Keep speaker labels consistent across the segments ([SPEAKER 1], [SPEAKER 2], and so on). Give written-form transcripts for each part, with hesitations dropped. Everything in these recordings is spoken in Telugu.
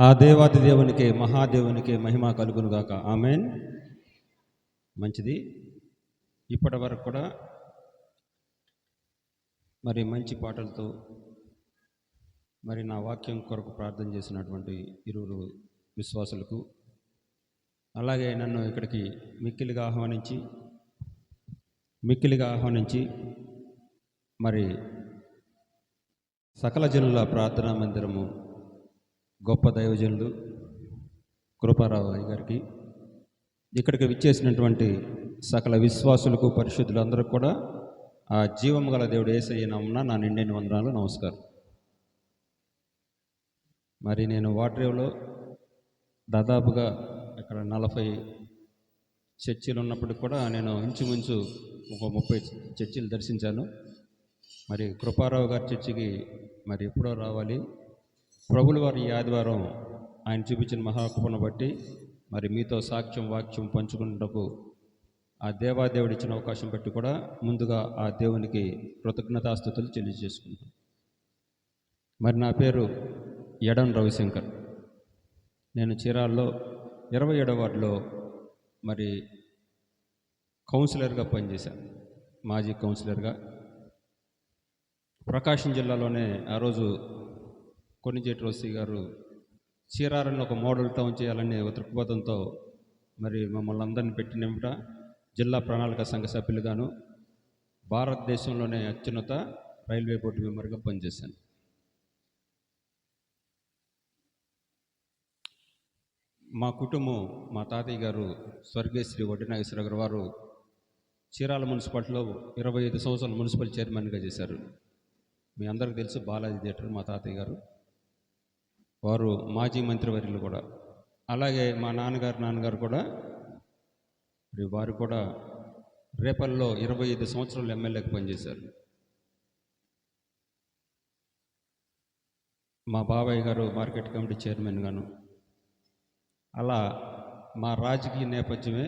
[SPEAKER 1] ఆ దేవాది దేవునికి మహాదేవునికి మహిమ కలుగునుగాక. ఆమెన్. మంచిది. ఇప్పటి వరకు కూడా మరి మంచి పాటలతో మరి నా వాక్యం కొరకు ప్రార్థన చేసినటువంటి ఇరువురు విశ్వాసులకు, అలాగే నన్ను ఇక్కడికి మిక్కిలిగా ఆహ్వానించి మరి సకల జనుల ప్రార్థనా మందిరము గొప్ప దైవజనులు కృపారావు గారికి, ఇక్కడికి విచ్చేసినటువంటి సకల విశ్వాసులకు, పరిశుద్ధులందరూ కూడా ఆ జీవము గల దేవుడు యేసయ్య నామమున నా నిండైన వందనాలు, నమస్కారం. మరి నేను వాడ్రేవ్లో దాదాపుగా ఇక్కడ 40 చర్చిలు ఉన్నప్పటికి కూడా నేను ఇంచుమించు ఒక 30 చర్చిలు దర్శించాను. మరి కృపారావు గారి చర్చికి మరి ఎప్పుడో రావాలి. ప్రభుల వారి ఈ ఆదివారం ఆయన చూపించిన మహాకృపను బట్టి మరి మీతో వాక్యం పంచుకున్నటకు ఆ దేవాదేవుడు ఇచ్చిన అవకాశం బట్టి కూడా ముందుగా ఆ దేవునికి కృతజ్ఞతాస్తుతులు తెలియజేసుకుంటాను. మరి నా పేరు ఎడం రవిశంకర్. నేను చీరాల్లో 27వ వార్డులో మరి కౌన్సిలర్గా పనిచేశాను, మాజీ కౌన్సిలర్గా. ప్రకాశం జిల్లాలోనే ఆ రోజు కొన్నిజేటి రోసి గారు చీరాలను ఒక మోడల్ టౌన్ చేయాలనే దృక్పథంతో మరి మమ్మల్ని అందరినీ పెట్టినమిట జిల్లా ప్రణాళిక సంఘ సభ్యులుగాను భారతదేశంలోనే అత్యున్నత రైల్వే బోర్డు మెంబర్గా పనిచేశాను. మా కుటుంబం, మా తాతయ్య గారు స్వర్గీయ శ్రీ వడ్డీ నాగేశ్వర గారు వారు చీరాల మున్సిపాలిటీలో 25 సంవత్సరాలు మున్సిపల్ చైర్మన్గా చేశారు. మీ అందరికీ తెలుసు, బాలాజీ థియేటర్ మా తాతయ్య గారు, వారు మాజీ మంత్రివర్యులు కూడా. అలాగే మా నాన్నగారు కూడా వారు కూడా రేపల్లో 25 సంవత్సరాలు ఎమ్మెల్యేకి పనిచేశారు. మా బాబాయ్ గారు మార్కెట్ కమిటీ చైర్మన్ గాను. అలా మా రాజకీయ నేపథ్యమే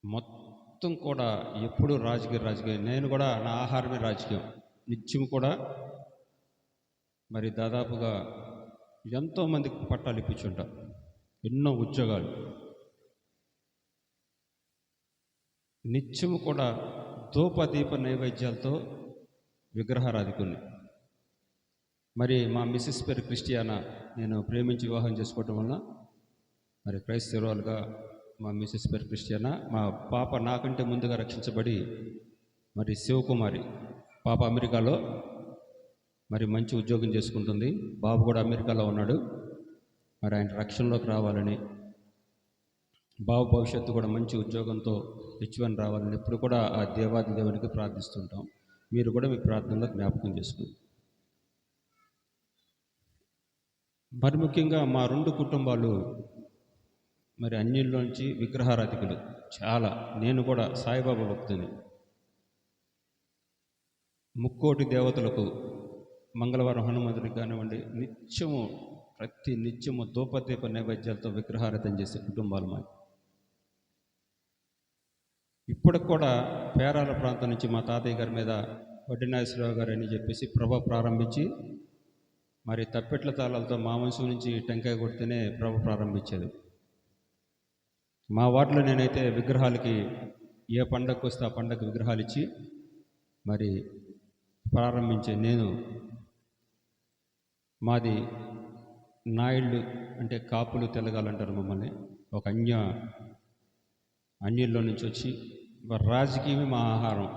[SPEAKER 1] మొత్తం కూడా ఎప్పుడూ రాజకీయం. నేను కూడా నా ఆహారమే రాజకీయం. నిత్యం కూడా మరి దాదాపుగా ఎంతోమందికి పట్టాలు ఇప్పించుంటా, ఎన్నో ఉద్యోగాలు. నిత్యము కూడా ధూపదీప నైవేద్యాలతో విగ్రహారాధికుని. మరి మా మిస్సెస్ పేరు క్రిస్టియానా. నేను ప్రేమించి వివాహం చేసుకోవటం వలన మరి క్రైస్తవురాలుగా మా మిస్సెస్ పేరు క్రిస్టియానా. మా పాప నాకంటే ముందుగా రక్షించబడి మరి శివకుమారి పాప అమెరికాలో మరి మంచి ఉద్యోగం చేసుకుంటుంది. బాబు కూడా అమెరికాలో ఉన్నాడు. మరి ఆయన రక్షణలోకి రావాలని, బాబు భవిష్యత్తు కూడా మంచి ఉద్యోగంతో H1 రావాలని ఎప్పుడు కూడా ఆ దేవాది దేవునికి ప్రార్థిస్తుంటాం. మీరు కూడా మీ ప్రార్థనలో జ్ఞాపకం చేసుకోండి. మరి ముఖ్యంగా మా 2 కుటుంబాలు మరి అన్యుల్లోంచి విగ్రహారాధికులు చాలా. నేను కూడా సాయిబాబా భక్తుని. ముక్కోటి దేవతలకు, మంగళవారం హనుమంతుడికి కానివ్వండి, ప్రతి నిత్యము ధూపదీప నైవేద్యాలతో విగ్రహారాధన చేసే కుటుంబాలు మాది. ఇప్పటికి కూడా పేరాల ప్రాంతం నుంచి మా తాతయ్య గారి మీద వడ్డీ నాగేశ్వరరావు గారు అని చెప్పేసి ప్రభ ప్రారంభించి మరి తప్పెట్ల తాళాలతో మా వంశం నుంచి టెంకాయ కొడితేనే ప్రభ ప్రారంభించేది. మా వార్డులో నేనైతే విగ్రహాలకి ఏ పండగకు వస్తే ఆ పండగ విగ్రహాలు ఇచ్చి మరి ప్రారంభించే నేను. మాది నాయుళ్ళు అంటే కాపులు, తెలగాలంటారు మమ్మల్ని. ఒక అన్యుల్లో నుంచి వచ్చి రాజకీయమే మా ఆహారం,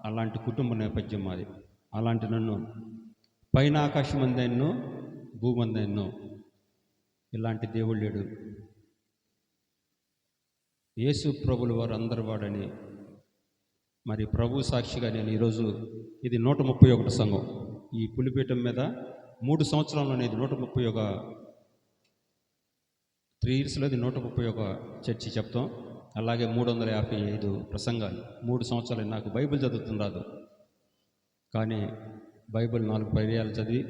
[SPEAKER 1] అలాంటి కుటుంబ నేపథ్యం మాది. అలాంటి నన్ను పైన ఆకాశం అందేన్నో, భూమందేన్నో, ఇలాంటి దేవుడు లేడు. యేసు ప్రభుల వారు అందరి వాడని మరి ప్రభు సాక్షిగా నేను ఈరోజు ఇది 131 సంఘం. ఈ పులిపీఠం మీద 3 సంవత్సరాల్లోనే ఇది 131 3 ఇయర్స్లో ఇది 131 చర్చి చెప్తాం. అలాగే 355 ప్రసంగాలు. 3 సంవత్సరాలు. నాకు బైబిల్ చదువుతుంది రాదు, కానీ బైబిల్ 4 పర్యాయాలు చదివి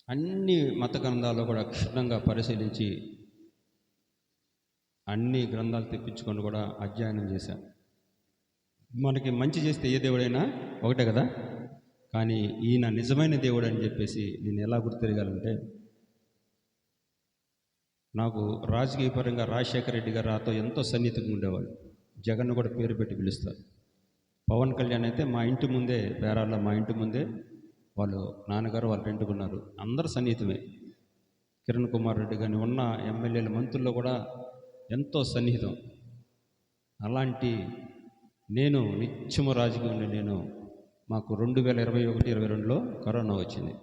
[SPEAKER 1] అన్ని మత గ్రంథాల్లో కూడా క్షుణ్ణంగా పరిశీలించి అన్ని గ్రంథాలు తెప్పించుకొని కూడా అధ్యయనం చేశాను. మనకి మంచి చేస్తే ఏ దేవుడైనా ఒకటే కదా. కానీ ఈయన నిజమైన దేవుడు అని చెప్పేసి నేను ఎలా గుర్తిరగాలంటే, నాకు రాజకీయ పరంగా రాజశేఖర రెడ్డి గారు నాతో ఎంతో సన్నిహితంగా ఉండేవాళ్ళు. జగన్ను కూడా పేరు పెట్టి పిలుస్తారు. పవన్ కళ్యాణ్ అయితే మా ఇంటి ముందే, పేరాల్లో మా ఇంటి ముందే వాళ్ళు నాన్నగారు వాళ్ళు రెంటుకున్నారు. అందరూ సన్నిహితమే. కిరణ్ కుమార్ రెడ్డి కానీ ఉన్న ఎమ్మెల్యేల మంత్రుల్లో కూడా ఎంతో సన్నిహితం. అలాంటి నేను నిత్యము రాజకీయంలో నేను మాకు 2021-22లో కరోనా వచ్చింది.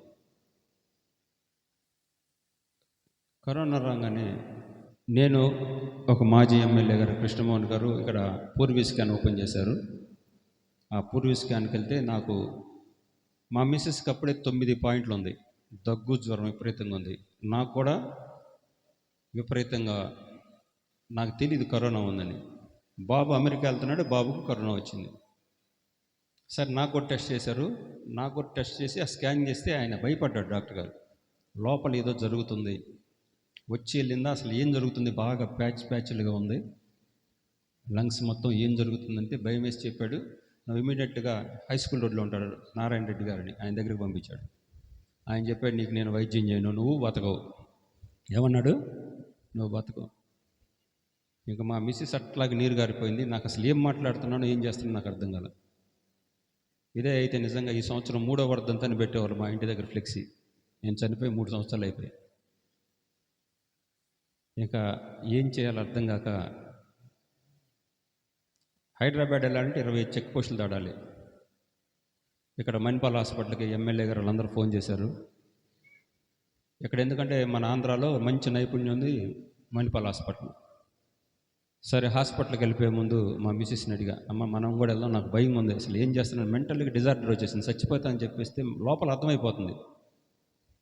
[SPEAKER 1] కరోనా రాగానే నేను ఒక మాజీ ఎమ్మెల్యే గారు కృష్ణమోహన్ గారు ఇక్కడ పూర్వీ స్కాన్ ఓపెన్ చేశారు. ఆ పూర్వీ స్కాన్కి వెళ్తే నాకు మా మిస్సెస్కి అప్పుడే 9 పాయింట్లు ఉంది. దగ్గు జ్వరం విపరీతంగా ఉంది. నాకు కూడా విపరీతంగా, నాకు తెలియదు కరోనా ఉందని. బాబు అమెరికా వెళ్తున్నాడు, బాబుకు కరోనా వచ్చింది. సరే నాకు కూడా టెస్ట్ చేశారు. నాకు కూడా టెస్ట్ చేసి ఆ స్కాన్ చేస్తే ఆయన భయపడ్డాడు డాక్టర్ గారు. లోపల ఏదో జరుగుతుంది, వచ్చి వెళ్ళిందా, అసలు ఏం జరుగుతుంది, బాగా ప్యాచ్లుగా ఉంది లంగ్స్ మొత్తం, ఏం జరుగుతుందంటే భయం వేసి చెప్పాడు. నువ్వు ఇమీడియట్గా హై స్కూల్ రోడ్లో ఉంటాడు నారాయణ రెడ్డి గారిని, ఆయన దగ్గరికి పంపించాడు. ఆయన చెప్పాడు, నీకు నేను వైద్యం చేయను, నువ్వు బతకవు. ఏమన్నాడు? నువ్వు బతకవు. ఇంకా మా మిస్సెస్ అట్లాగే నీరు గారిపోయింది. నాకు అసలు ఏం మాట్లాడుతున్నానో ఏం చేస్తున్నానో నాకు అర్థం కాలేదు. ఇదే అయితే నిజంగా ఈ సంవత్సరం 3వ వర్ధంతాన్ని పెట్టేవాళ్ళు మా ఇంటి దగ్గర ఫ్లెక్సీ. నేను చనిపోయి 3 సంవత్సరాలు అయిపోయాయి. ఇంకా ఏం చేయాలో అర్థం కాక హైదరాబాద్ వెళ్ళాలంటే 20 చెక్ పోస్టులు దాడాలి. ఇక్కడ మణిపాల్ హాస్పిటల్కి ఎమ్మెల్యే గారు వాళ్ళందరూ ఫోన్ చేశారు. ఇక్కడ ఎందుకంటే మన ఆంధ్రాలో మంచి నైపుణ్యం ఉంది మణిపాల్ హాస్పిటల్. సరే హాస్పిటల్కి వెళ్ళిపోయే ముందు మా మిస్సెస్ని అడిగా, అమ్మ మనం కూడా వెళ్దాం, నాకు భయం ఉంది, అసలు ఏం చేస్తున్నాను, మెంటల్గా డిజార్డర్ వచ్చేసింది, చచ్చిపోతా అని చెప్పేస్తే లోపల అర్థమైపోతుంది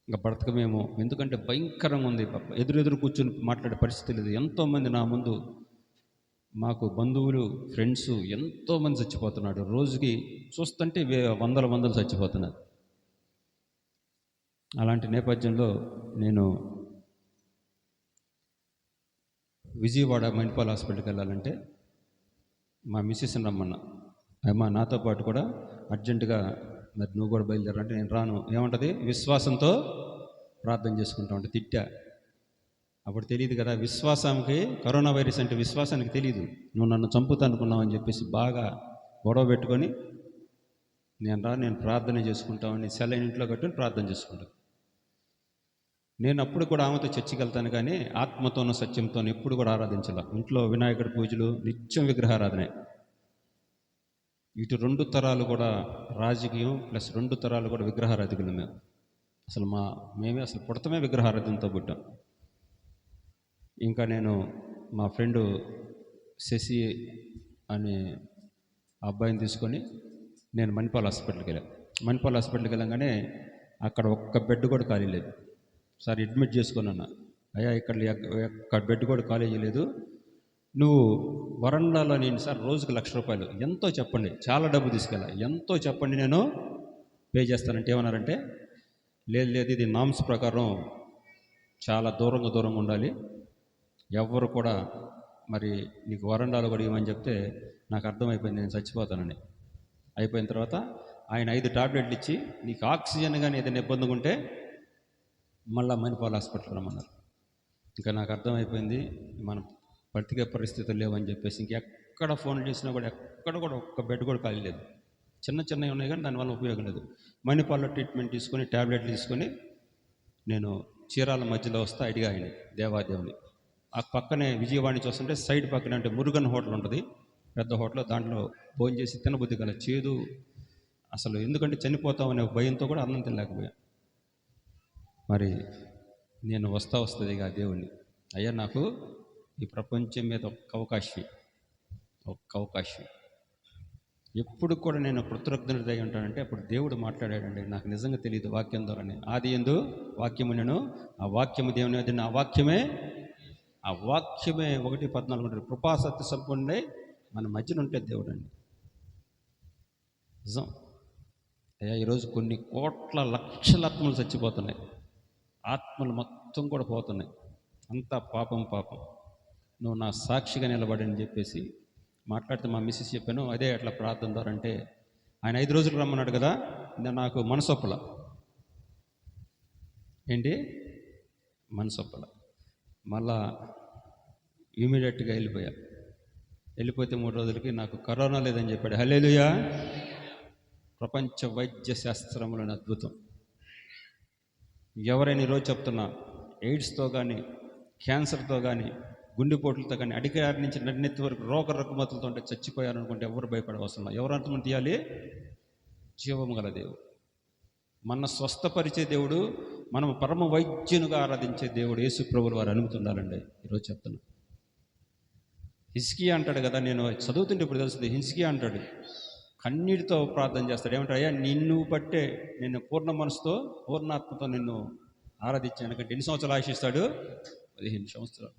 [SPEAKER 1] ఇంకా బ్రతకమేమో, ఎందుకంటే భయంకరంగా ఉంది. ఎదురెదురు కూర్చొని మాట్లాడే పరిస్థితి లేదు. ఎంతోమంది నా ముందు, మాకు బంధువులు, ఫ్రెండ్స్ ఎంతోమంది చచ్చిపోతున్నాడు. రోజుకి చూస్తుంటే వందలు చచ్చిపోతున్నారు. అలాంటి నేపథ్యంలో నేను విజయవాడ మణిపాల్ హాస్పిటల్కి వెళ్ళాలంటే మా మిస్సెస్ని రమ్మన్నా. అమ్మా నాతో పాటు కూడా అర్జెంటుగా మరి నువ్వు కూడా బయలుదేరంటే నేను రాను. ఏమంటుంది? విశ్వాసంతో ప్రార్థన చేసుకుంటా ఉంటే తిట్టా. అప్పుడు తెలియదు కదా విశ్వాసానికి, కరోనా వైరస్ అంటే విశ్వాసానికి తెలియదు. నువ్వు నన్ను చంపుతా అనుకున్నావు అని చెప్పేసి బాగా గొడవ పెట్టుకొని నేను ప్రార్థన చేసుకుంటామని సెలైన్ ఇంట్లో కట్టుని ప్రార్థన చేసుకుంటాను. నేను అప్పుడు కూడా ఆమెతో చర్చికి వెళ్తాను, కానీ ఆత్మతోనూ సత్యంతోనూ ఎప్పుడు కూడా ఆరాధించాల. ఇంట్లో వినాయకుడి పూజలు, నిత్యం విగ్రహారాధనే. ఇటు 2 తరాలు కూడా రాజకీయం ప్లస్ 2 తరాలు కూడా విగ్రహారాధికులు మేము. అసలు మేమే అసలు పుడతమే విగ్రహారాధనతో పుట్టాం. ఇంకా నేను మా ఫ్రెండు శశి అనే అబ్బాయిని తీసుకొని నేను మణిపాల్ హాస్పిటల్కి వెళ్ళాను. మణిపాల్ హాస్పిటల్కి వెళ్ళగానే అక్కడ ఒక్క బెడ్ కూడా ఖాళీ లేదు. సార్ అడ్మిట్ చేసుకున్నా. అయ్యా ఇక్కడ బెడ్ కూడా ఖాళీ చేయలేదు, నువ్వు వరండాలో, నేను సార్ రోజుకి ₹1,00,000 ఎంతో చెప్పండి, చాలా డబ్బు తీసుకెళ్ళా, ఎంతో చెప్పండి నేను పే చేస్తానంటే ఏమన్నారంటే, లేదు ఇది నామ్స్ ప్రకారం చాలా దూరంగా ఉండాలి, ఎవరు కూడా మరి నీకు వరండాలో కూడా ఇవ్వమని చెప్తే నాకు అర్థమైపోయింది నేను చచ్చిపోతానని. అయిపోయిన తర్వాత ఆయన 5 టాబ్లెట్లు ఇచ్చి, నీకు ఆక్సిజన్ కానీ ఏదైనా ఇబ్బందిగా ఉంటే మళ్ళీ మణిపాల్ హాస్పిటల్ రమ్మన్నారు. ఇంకా నాకు అర్థమైపోయింది మనం బ్రతికే పరిస్థితులు లేవని చెప్పేసి ఇంకెక్కడ ఫోన్ చేసినా కూడా ఎక్కడ కూడా ఒక్క బెడ్ కూడా ఖాళీ లేదు. చిన్నవి ఉన్నాయి కానీ దానివల్ల ఉపయోగం లేదు. మణిపాల్లో ట్రీట్మెంట్ తీసుకొని ట్యాబ్లెట్లు తీసుకొని నేను చీరాల మధ్యలో వస్తా అడిగా ఆయన దేవాదేవుని. ఆ పక్కనే విజయవాడ నుంచి వస్తుంటే సైడ్ పక్కన అంటే మురుగన్ హోటల్ ఉంటుంది, పెద్ద హోటల్. దాంట్లో భోజనం చేసి తినబుద్ధి కల చేదు, అసలు ఎందుకంటే చనిపోతామనే భయంతో కూడా అన్నం తినలేకపోయా. మరి నేను వస్తుంది ఇక దేవుణ్ణి, అయ్యా నాకు ఈ ప్రపంచం మీద ఒక్క అవకాశం ఎప్పుడు కూడా నేను కృతజ్ఞుడై ఉంటానంటే అప్పుడు దేవుడు మాట్లాడాడండి. నాకు నిజంగా తెలియదు వాక్యం ద్వారానే. ఆది యందు వాక్యము నేను, ఆ వాక్యము దేవుని వద్ద, ఆ వాక్యమే 1:14 ఉంటుంది. కృపాసత్య సంపన్నుడై మన మధ్యన ఉంటే దేవుడు అండి. నిజం అయ్యా, ఈరోజు కొన్ని కోట్ల లక్షల ఆత్మలు చచ్చిపోతున్నాయి, ఆత్మలు మొత్తం కూడా పోతున్నాయి. అంతా పాపం. నువ్వు నా సాక్షిగా నిలబడని చెప్పేసి మాట్లాడితే మా మిస్సెస్ చెప్పాను, అదే అట్లా ప్రార్థన ద్వారా అంటే ఆయన 5 రోజులు రమ్మన్నాడు కదా, నాకు మనసొప్పల. ఏంటి మనసొప్పల. మళ్ళా ఇమీడియట్గా వెళ్ళిపోతే 3 రోజులకి నాకు కరోనా లేదని చెప్పాడు. హల్లెలూయా. ప్రపంచ వైద్య శాస్త్రంలోని అద్భుతం. ఎవరైనా ఈరోజు చెప్తున్నా, ఎయిడ్స్తో కానీ, క్యాన్సర్తో కానీ, గుండెపోట్లతో కానీ, అడిగారి నుంచి నడినెత్తి వరకు రోగ రుగ్మతలతో ఉంటే చచ్చిపోయారు అనుకుంటే ఎవరు భయపడవసరం. ఎవరు అర్థం తీయాలి? జీవము గల దేవుడు, మన స్వస్థపరిచే దేవుడు, మనం పరమ వైద్యునిగా ఆరాధించే దేవుడు యేసు ప్రభువుల వారు అనుమతి ఉండాలండి. ఈరోజు చెప్తున్నా. హిజ్కియా అంటాడు కదా, నేను చదువుతుంటే ఇప్పుడు తెలుస్తుంది. హిజ్కియా అంటాడు, కన్నీటితో ప్రార్థన చేస్తాడు. ఏమంటాడు? అయ్యా, నిన్ను బట్టే నేను పూర్ణ మనసుతో పూర్ణాత్మతో నిన్ను ఆరాధించాను. ఎందుకంటే ఎన్ని సంవత్సరాలు ఆశిస్తాడు? 15 సంవత్సరాలు.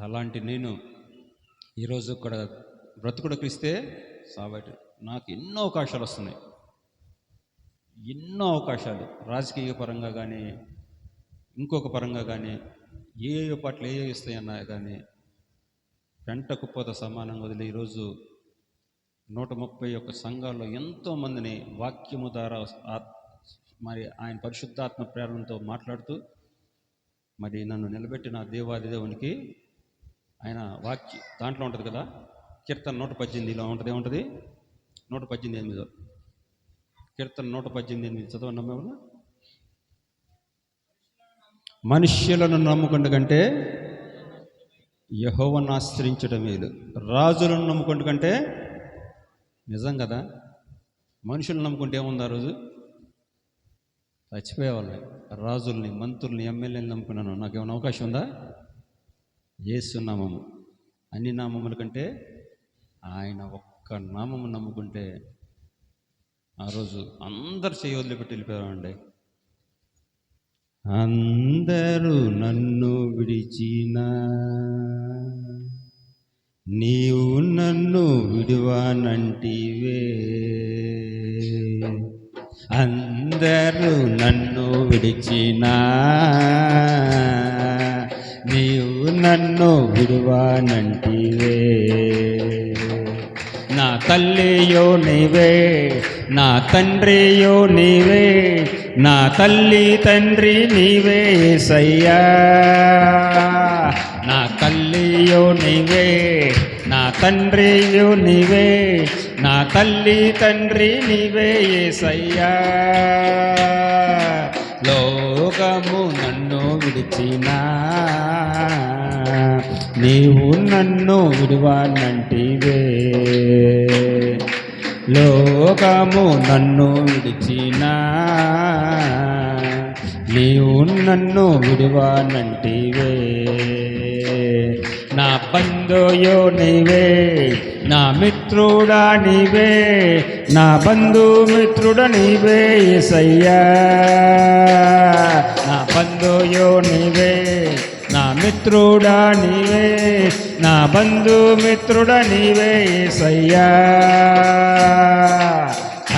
[SPEAKER 1] అలాంటి నేను ఈరోజు కూడా బ్రతుకుడు క్రీస్తే సాబట్టి నాకు ఎన్నో అవకాశాలు వస్తున్నాయి. ఎన్నో అవకాశాలు రాజకీయ పరంగా కానీ, ఇంకొక పరంగా కానీ, ఏ పట్ల ఏ ఇస్తాయన్నా కానీ పెంట కుప్పతో సమానంగా వదిలి ఈరోజు 131 సంఘాల్లో ఎంతోమందిని వాక్యము ద్వారా మరి ఆయన పరిశుద్ధాత్మ ప్రేరణతో మాట్లాడుతూ మరి నన్ను నిలబెట్టిన దేవాది దేవునికి ఆయన వాక్య దాంట్లో ఉంటుంది కదా, కీర్తన 118లో ఉంటుంది. ఏముంటుంది? 118 కీర్తన 118 చదవండి అమ్మ. మనుష్యులను నమ్ముకుంటు కంటే యెహోవాను ఆశ్రయించడం మేలు. రాజులను నమ్ముకుంటు కంటే, నిజం కదా, మనుషులను నమ్ముకుంటే ఏముంది? ఆ రోజు చచ్చిపోయేవాళ్ళని. రాజుల్ని, మంత్రుల్ని, ఎమ్మెల్యేని నమ్ముకున్నాను. నాకేమైనా అవకాశం ఉందా? యేసు నామము అన్ని నామముల కంటే ఆయన ఒక్క నామము నమ్ముకుంటే ఆ రోజు అందరు చేయి వదిలిపెట్టి వెళ్ళిపోయామండి. అందరూ నన్ను విడిచినా నీవు నన్ను విడువానంటివే, అందరూ నన్ను విడిచినా నీవు నన్ను విడువానంటివే. నా తల్లియో నీవే, నా తండ్రియో నీవే, నా తల్లి తండ్రి నీవే యేసయ్యా. నా తల్లియో నీవే, నా తండ్రియో నీవే, నా తల్లి తండ్రి నీవే యేసయ్యా. లోకము నన్ను విడిచినా నీవు నన్ను విడువానంటివే, లోకము నన్ను విడిచినా నీవు నన్ను విడువానంటివే. నా బంధుయో నీవే, నా మిత్రుడా నీవే, నా బంధుమిత్రుడ నీవే యేసయ్యా. నా బంధుయో నీవే, నా మిత్రుడా నీవే, నా బంధుమిత్రుడ నీవే యేసయ్యా.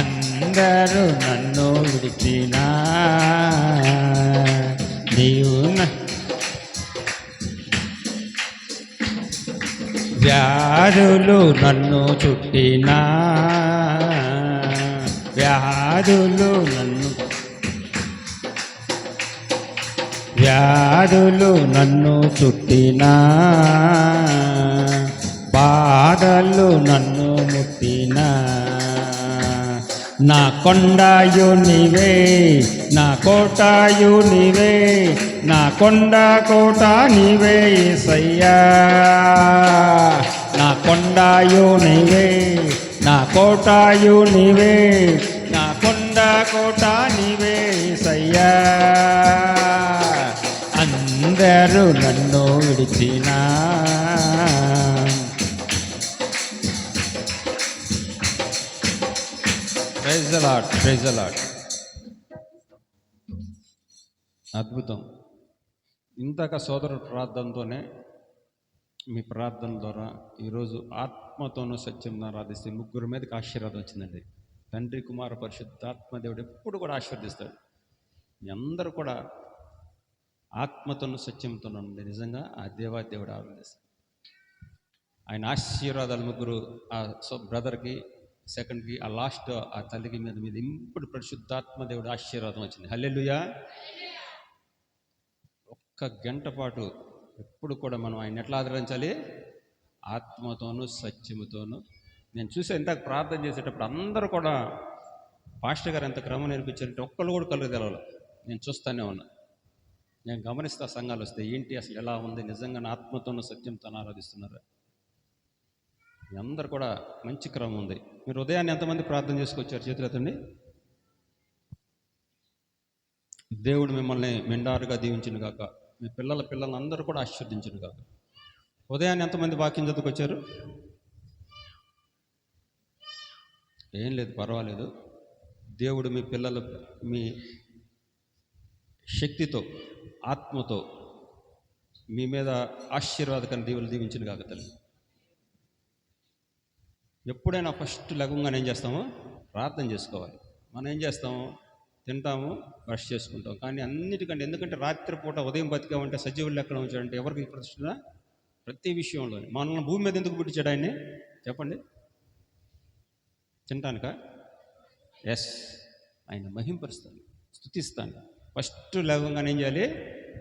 [SPEAKER 1] అందరూ నన్ను విడిచినా నీవు వ్యాధులు నన్ను చుట్టినా, వ్యాధులు నన్ను చుట్టినా, బాధలు నన్ను ముట్టినా, నా కొండాయు నీవే, నా కోటాయు నీవే, నా కొండ కోట నీవే యేసయ్యా. నా కొండాయు నీవే, నా కోటాయు నీవే, నా కొండ కోట నీవే యేసయ్యా. అందరూ నన్ను విడిచినా praise the lord, praise the lord. అద్భుతం. ఇంతక సోదరుడు ప్రార్థనతోనే, మీ ప్రార్థన ద్వారా ఈరోజు ఆత్మతోనూ సత్యంతో ఆరాధిస్తే ముగ్గురు మీదకి ఆశీర్వాదం వచ్చిందండి. తండ్రి, కుమార, పరిశుద్ధాత్మ దేవుడు ఎప్పుడు కూడా ఆశీర్వదిస్తాడు. మీ అందరూ కూడా ఆత్మతోనూ సత్యంతోనూ ఉండి నిజంగా ఆ దేవాదేవుడు ఆరాధిస్తాడు. ఆయన ఆశీర్వాదాలు ముగ్గురు ఆ బ్రదర్కి, సెకండ్కి, ఆ లాస్ట్ ఆ తల్లికి మీద మీద ఇప్పుడు పరిశుద్ధాత్మ దేవుడు ఆశీర్వాదం వచ్చింది. హల్లెలూయా. ఒక్క గంట పాటు ఎప్పుడు కూడా మనం ఆయన ఎట్లా ఆదరించాలి? ఆత్మతోనూ సత్యముతోనూ. నేను చూసే ఇందాక ప్రార్థన చేసేటప్పుడు అందరూ కూడా పాస్టర్ గారు ఎంత క్రమం నేర్పించారంటే ఒక్కళ్ళు కూడా కళ్ళు తెలవాలి. నేను చూస్తూనే ఉన్నా, నేను గమనిస్తా. సంఘాలు వస్తే ఏంటి అసలు ఎలా ఉంది, నిజంగా ఆత్మతోనూ సత్యంతో ఆరాధిస్తున్నారు. మీ అందరు కూడా మంచి క్రమం ఉంది. మీరు ఉదయాన్నే ఎంతమంది ప్రార్థన చేసుకొచ్చారు? చేతులెత్తండి. దేవుడు మిమ్మల్ని మెండారుగా దీవించును గాక. మీ పిల్లల్ని అందరూ కూడా ఆశీర్వదించును గాక. ఉదయాన్నే ఎంతమంది వాక్యం చదువుకొచ్చారు? ఏం లేదు, పర్వాలేదు. దేవుడు మీ పిల్లలు మీ శక్తితో, ఆత్మతో మీ మీద ఆశీర్వాదకర దీవులు దీవించును గాక తల్లి. ఎప్పుడైనా ఫస్ట్ లఘంగా ఏం చేస్తామో ప్రార్థన చేసుకోవాలి. మనం ఏం చేస్తాము? తింటాము, బ్రష్ చేసుకుంటాం. కానీ అన్నిటికంటే, ఎందుకంటే రాత్రిపూట ఉదయం బతికామంటే సజీవులు ఎక్కడ ఉంచాడంటే ఎవరికి ప్రశ్న? ప్రతి విషయంలో. మనల్ని భూమి మీద ఎందుకు పుట్టించాడు ఆయన్ని చెప్పండి? తింటానుక? ఎస్, ఆయన మహింపరుస్తాను, స్తుతిస్తాను. ఫస్ట్ లేవగానే ఏం చేయాలి?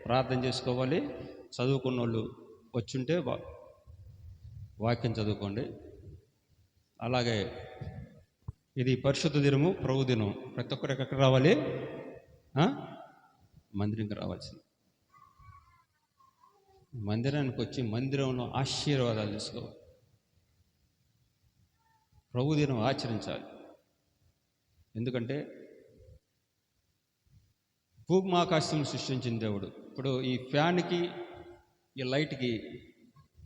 [SPEAKER 1] ప్రార్థన చేసుకోవాలి. చదువుకున్న వాళ్ళు వచ్చుంటే వాక్యం చదువుకోండి. అలాగే ఇది పరిశుద్ధ దినము, ప్రభు దినం. ప్రతి ఒక్కరు ఎక్కడ రావాలి? మందిరంకి రావాల్సింది. మందిరానికి వచ్చి మందిరంలో ఆశీర్వాదాలు తీసుకోవాలి. ప్రభు దినం ఆచరించాలి. ఎందుకంటే భూమాకాశం సృష్టించిన దేవుడు. ఇప్పుడు ఈ ఫ్యాన్కి, ఈ లైట్కి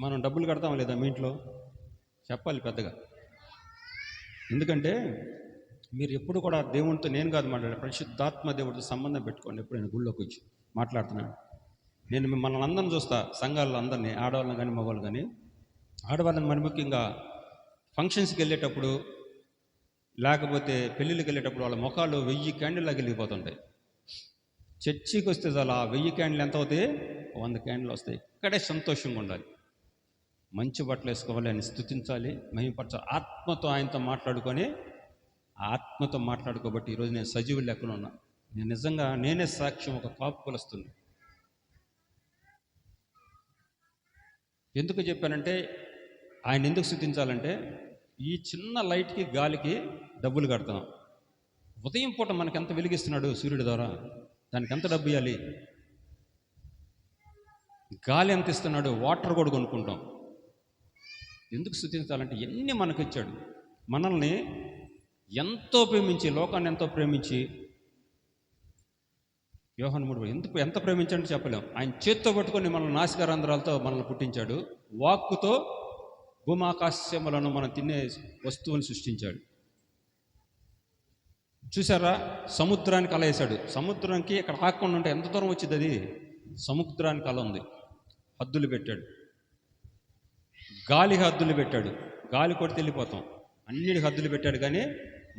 [SPEAKER 1] మనం డబ్బులు కడతాం లేదా? మీ ఇంట్లో చెప్పాలి పెద్దగా. ఎందుకంటే మీరు ఎప్పుడు కూడా దేవునితో, నేను కాదు మాట్లాడే, పరిశుద్ధాత్మ దేవుడితో సంబంధం పెట్టుకోండి. ఎప్పుడు నేను గుళ్ళోకి వచ్చి మాట్లాడుతున్నాను. నేను మిమ్మల్ని అందరిని చూస్తా, సంఘాల్లో అందరినీ, ఆడవాళ్ళని కానీ మగవాళ్ళు కానీ. ఆడవాళ్ళని మరి ముఖ్యంగా ఫంక్షన్స్కి వెళ్ళేటప్పుడు, లేకపోతే పెళ్ళిళ్ళకి వెళ్ళేటప్పుడు వాళ్ళ ముఖాలు 1000 క్యాండిల్లా వెళ్ళిపోతుంటాయి. చర్చికి వస్తే చాలా 1000 క్యాండిల్ ఎంత అవుతాయి? 100 క్యాండిల్ వస్తాయి. ఇక్కడే సంతోషంగా ఉండాలి. మంచి బట్టలు వేసుకోవాలి, అని స్తుతించాలి, మహిమపరచాలి. ఆత్మతో ఆయనతో మాట్లాడుకొని, ఆత్మతో మాట్లాడుకోబట్టి ఈరోజు నేను సజీవులు లెక్కన ఉన్నా. నేను నిజంగా నేనే సాక్ష్యం. ఒక కాపు కొలుస్తుంది. ఎందుకు చెప్పానంటే, ఆయన ఎందుకు స్తుతించాలంటే, ఈ చిన్న లైట్కి, గాలికి డబ్బులు కడతాం. ఉదయం పూట మనకి ఎంత వెలిగిస్తున్నాడు సూర్యుడి ద్వారా, దానికి ఎంత డబ్బు ఇవ్వాలి? గాలి ఎంత ఇస్తున్నాడు? వాటర్ కూడా కొనుక్కుంటాం. ఎందుకు స్తుతించాలంటే ఎన్ని మనకు ఇచ్చాడు. మనల్ని ఎంతో ప్రేమించి, లోకాన్ని ఎంతో ప్రేమించి, యోహాను 3 ఎంత ప్రేమించాడో చెప్పలేం. ఆయన చేత్తో పట్టుకొని మనల్ని నాసికారంధ్రాలతో మనల్ని పుట్టించాడు. వాక్కుతో భూమాకాశములను మనం తినే వస్తువుని సృష్టించాడు. చూసారా? సముద్రానికి అల వేశాడు. సముద్రానికి ఇక్కడ ఆకుండా ఉంటే ఎంత దూరం వచ్చింది? అది సముద్రానికి అల ఉంది. హద్దులు పెట్టాడు. గాలికి హద్దులు పెట్టాడు. గాలి కొడితే వెళ్ళిపోతాం. అన్నిటికి హద్దులు పెట్టాడు, కానీ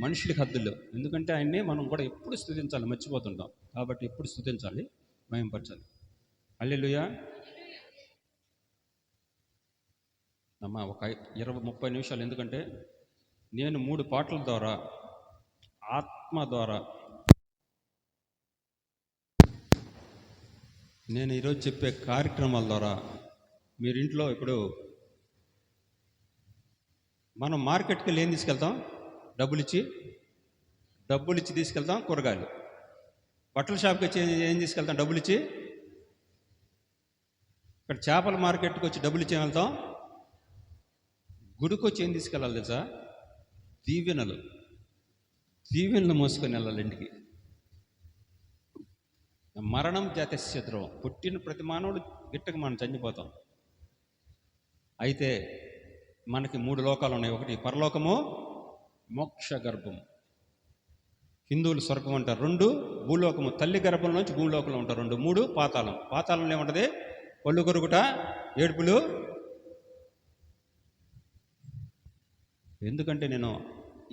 [SPEAKER 1] మనుషులకి హద్దులు. ఎందుకంటే ఆయన్ని మనం కూడా ఎప్పుడు స్తుతించాలి, మర్చిపోతుంటాం. కాబట్టి ఎప్పుడు స్తుతించాలి, మహిమపరచాలి. హల్లెలూయా. అమ్మ ఒక 20-30 నిమిషాలు. ఎందుకంటే నేను 3 పాటల ద్వారా, ఆత్మ ద్వారా నేను ఈరోజు చెప్పే కార్యక్రమాల ద్వారా మీరింట్లో, ఇప్పుడు మనం మార్కెట్కి వెళ్ళి ఏం తీసుకెళ్తాం? డబ్బులు ఇచ్చి తీసుకెళ్తాం. కూరగాయలు. బట్టల షాప్కి వచ్చి ఏం తీసుకెళ్తాం? డబ్బులు ఇచ్చి. ఇక్కడ చేపల మార్కెట్కి వచ్చి డబ్బులు ఇచ్చి వెళ్తాం. గుడికి వచ్చి ఏం తీసుకెళ్ళాలి తెలుసా? దీవెనలు మోసుకొని వెళ్ళాలి ఇంటికి. మరణం జాతస్య ధ్రువం. పుట్టిన ప్రతి మానవుడు గిట్టక మనం చనిపోతాం. అయితే మనకి 3 లోకాలు ఉన్నాయి. ఒకటి పరలోకము, మోక్ష గర్భము. హిందువులు స్వర్గం అంటారు. 2 భూలోకము, తల్లి గర్భం నుంచి భూలోకంలో ఉంటారు. 2. 3 పాతాళం. పాతాళంలో ఏముంటుంది? పళ్ళు కొరుకుట, ఏడుపులు. ఎందుకంటే నేను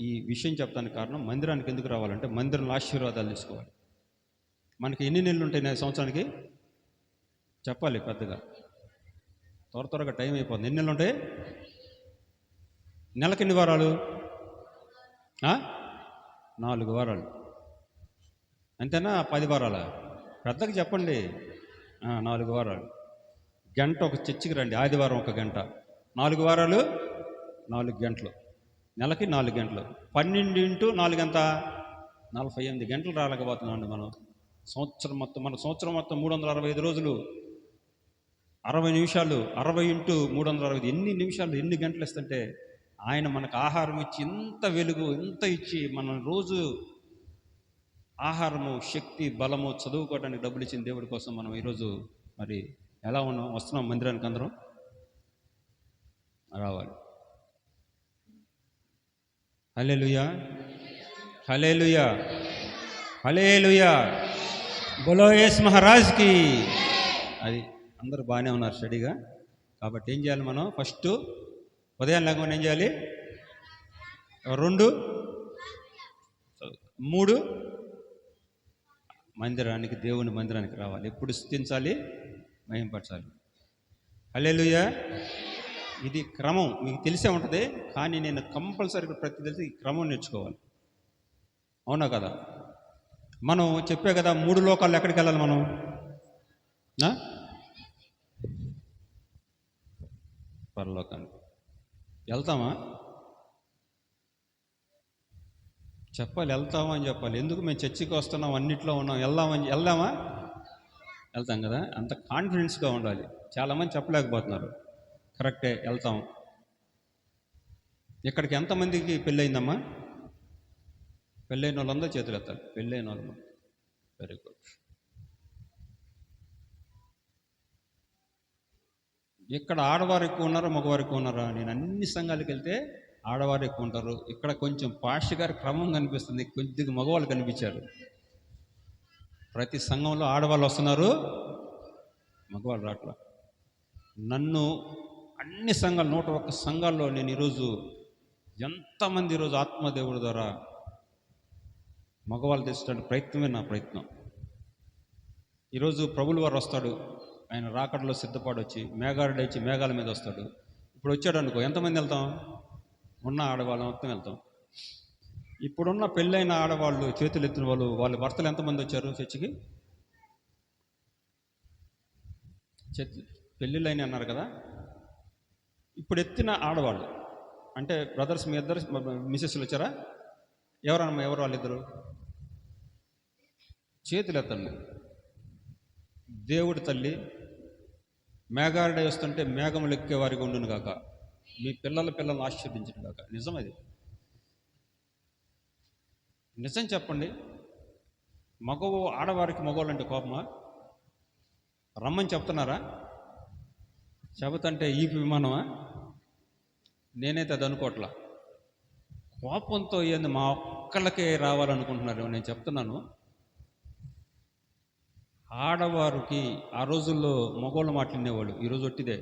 [SPEAKER 1] ఈ విషయం చెప్తాను కారణం, మందిరానికి ఎందుకు రావాలంటే మందిరంలో ఆశీర్వాదాలు తీసుకోవాలి. మనకి ఎన్ని నెలలు ఉంటాయి సంవత్సరానికి? చెప్పాలి పెద్దగా. త్వరగా టైం అయిపోతుంది. ఎన్ని నెలలు ఉంటాయి? నెలకి ఎన్ని వారాలు? 4 వారాలు. అంతేనా? 10 వారాలా? పెద్దగా చెప్పండి. 4 వారాలు. గంట ఒక చర్చికి రండి, ఆదివారం 1 గంట. 4 వారాలు 4 గంటలు, నెలకి 4 గంటలు. 12 ఇంటూ 4 ఎంత? 48 గంటలు రాలేకపోతున్నామండి మనం. సంవత్సరం మొత్తం 365 రోజులు, 60 నిమిషాలు, 60 ఇంటూ 365 ఎన్ని నిమిషాలు, ఎన్ని గంటలు ఇస్తుంటే ఆయన మనకు ఆహారం ఇచ్చి, ఇంత వెలుగు ఇంత ఇచ్చి, మనం రోజు ఆహారము, శక్తి, బలము, చదువుకోవడానికి డబ్బులు ఇచ్చిన దేవుడి కోసం మనం ఈరోజు మరి ఎలా ఉన్నాం? వస్తున్నాం మందిరానికి అందరం రావాలి. హల్లెలూయా, హల్లెలూయా, హల్లెలూయా, బోలో యేసు మహారాజ్కి. అది అందరూ బాగానే ఉన్నారు స్టడీగా. కాబట్టి ఏం చేయాలి మనం? ఫస్ట్ ఉదయం లేకుండా ఏం చేయాలి? 2, 3 మందిరానికి, దేవుని మందిరానికి రావాలి. ఎప్పుడు స్తుతించాలి, మహింపరచాలి. హల్లెలూయా. ఇది క్రమం మీకు తెలిసే ఉంటుంది, కానీ నేను కంపల్సరీగా ప్రతి తెలిసి ఈ క్రమం నేర్చుకోవాలి. అవునా కదా? మనం చెప్పే కదా 3 లోకాలు ఎక్కడికి వెళ్ళాలి మనం? పరలోకానికి వెళ్తామా? చెప్పాలి, వెళ్తామా అని చెప్పాలి. ఎందుకు? మేము చర్చికి వస్తున్నాం, అన్నిట్లో ఉన్నాం, వెళ్దామా? వెళ్తాం కదా. అంత కాన్ఫిడెన్స్గా ఉండాలి. చాలామంది చెప్పలేకపోతున్నారు. కరెక్టే, వెళ్తాం. ఇక్కడికి ఎంతమందికి పెళ్ళయిందమ్మా? పెళ్ళైన వాళ్ళందరూ చేతులు ఎత్తాలి. పెళ్ళైన వాళ్ళు. Very good. ఇక్కడ ఆడవారు ఎక్కువ ఉన్నారా, మగవారు ఎక్కువ ఉన్నారా? నేను అన్ని సంఘాలకు వెళ్తే ఆడవారు ఎక్కువ ఉంటారు. ఇక్కడ కొంచెం పాస్టర్ గారి క్రమం కనిపిస్తుంది, కొద్దిగా మగవాళ్ళు కనిపించారు. ప్రతి సంఘంలో ఆడవాళ్ళు వస్తున్నారు, మగవాళ్ళు రావట్లా. నన్ను అన్ని సంఘాలు 101 సంఘాల్లో నేను ఈరోజు ఎంతమంది ఈరోజు ఆత్మదేవుడి ద్వారా మగవాళ్ళు తెచ్చడానికి ప్రయత్నమే నా ప్రయత్నం. ఈరోజు ప్రభులు వారు వస్తాడు, ఆయన రాకడలో సిద్ధపాటు వచ్చి మేఘారుడు వచ్చి మేఘాల మీద వస్తాడు. ఇప్పుడు వచ్చాడు అనుకో, ఎంతమంది వెళ్తాం? ఉన్న ఆడవాళ్ళం మొత్తం వెళ్తాం. ఇప్పుడున్న పెళ్ళైన ఆడవాళ్ళు, చేతులు ఎత్తిన వాళ్ళు, వాళ్ళ భర్తలు ఎంతమంది వచ్చారు చర్చికి? పెళ్ళిళ్ళైన అన్నారు కదా. ఇప్పుడు ఎత్తిన ఆడవాళ్ళు అంటే బ్రదర్స్, మీ ఇద్దరు మిసెస్లు వచ్చారా? ఎవరమ్మా, ఎవరు వాళ్ళిద్దరు? చేతులు ఎత్తండి. దేవుడి తల్లి మేఘారుడై వస్తుంటే మేఘములు ఎక్కే వారికి ఉండును గాక, మీ పిల్లలను ఆశీర్వదించను గాక. నిజం అది. నిజం చెప్పండి. ఆడవారికి మగవాళ్ళు అంటే కోపమా? రమ్మని చెప్తున్నారా? చెబుతంటే ఈ విమానమా? నేనైతే అది అనుకోవట్లా. కోపంతో ఏంది మా ఒక్కళ్ళకే రావాలనుకుంటున్నారు. నేను చెప్తున్నాను, ఆడవారికి ఆ రోజుల్లో మగవాళ్ళు మాట్లాడినేవాళ్ళు. ఈరోజు ఒట్టిదే.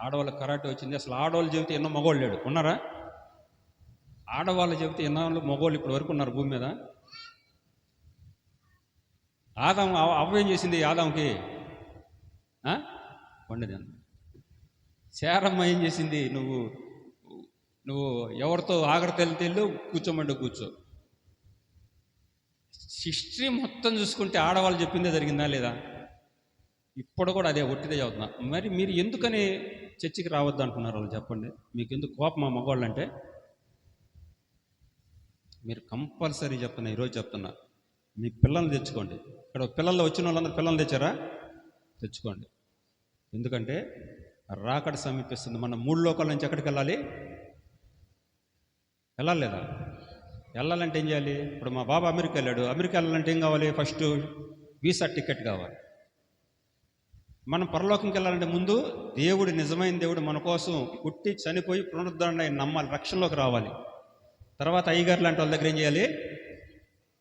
[SPEAKER 1] ఆడవాళ్ళకి కరాటే వచ్చింది. అసలు ఆడవాళ్ళు చెబితే ఎన్నో మగవాళ్ళు లేడు, ఉన్నారా? ఆడవాళ్ళు చెబితే ఎన్నో మగవాళ్ళు ఇప్పటి వరకు ఉన్నారు భూమి మీద. అవ్వ ఏం చేసింది ఆదాంకి? వండేది. శారమ్మ ఏం చేసింది? నువ్వు ఎవరితో ఆఖరి తెల్లు కూర్చోమంటే కూర్చో. హిస్టరీ మొత్తం చూసుకుంటే ఆడవాళ్ళు చెప్పిందే జరిగిందా లేదా? ఇప్పుడు కూడా అదే ఒట్టిదే చదువుతున్నా. మరి మీరు ఎందుకని చర్చికి రావద్దు అంటున్నారు వాళ్ళు? చెప్పండి. మీకు ఎందుకు కోపం మా మగవాళ్ళు అంటే? మీరు కంపల్సరీ చెప్తున్నా, ఈరోజు చెప్తున్నా, మీ పిల్లల్ని తెచ్చుకోండి. ఇక్కడ పిల్లలు వచ్చిన వాళ్ళందరూ పిల్లల్ని తెచ్చారా? తెచ్చుకోండి. ఎందుకంటే రాకడ సమీపిస్తుంది. మనం 3 లోకాల నుంచి ఎక్కడికి వెళ్ళాలి లేదా? వెళ్ళాలంటే ఏం చేయాలి? ఇప్పుడు మా బాబా అమెరికా వెళ్ళాడు. అమెరికా వెళ్ళాలంటే ఏం కావాలి? ఫస్ట్ వీసా టికెట్ కావాలి. మనం పరలోకంకి వెళ్ళాలంటే ముందు దేవుడు, నిజమైన దేవుడు మన కోసం పుట్టి చనిపోయి పునరుద్ధరణ నమ్మాలి, రక్షణలోకి రావాలి. తర్వాత అయ్యగారు లాంటి వాళ్ళ దగ్గర ఏం చేయాలి?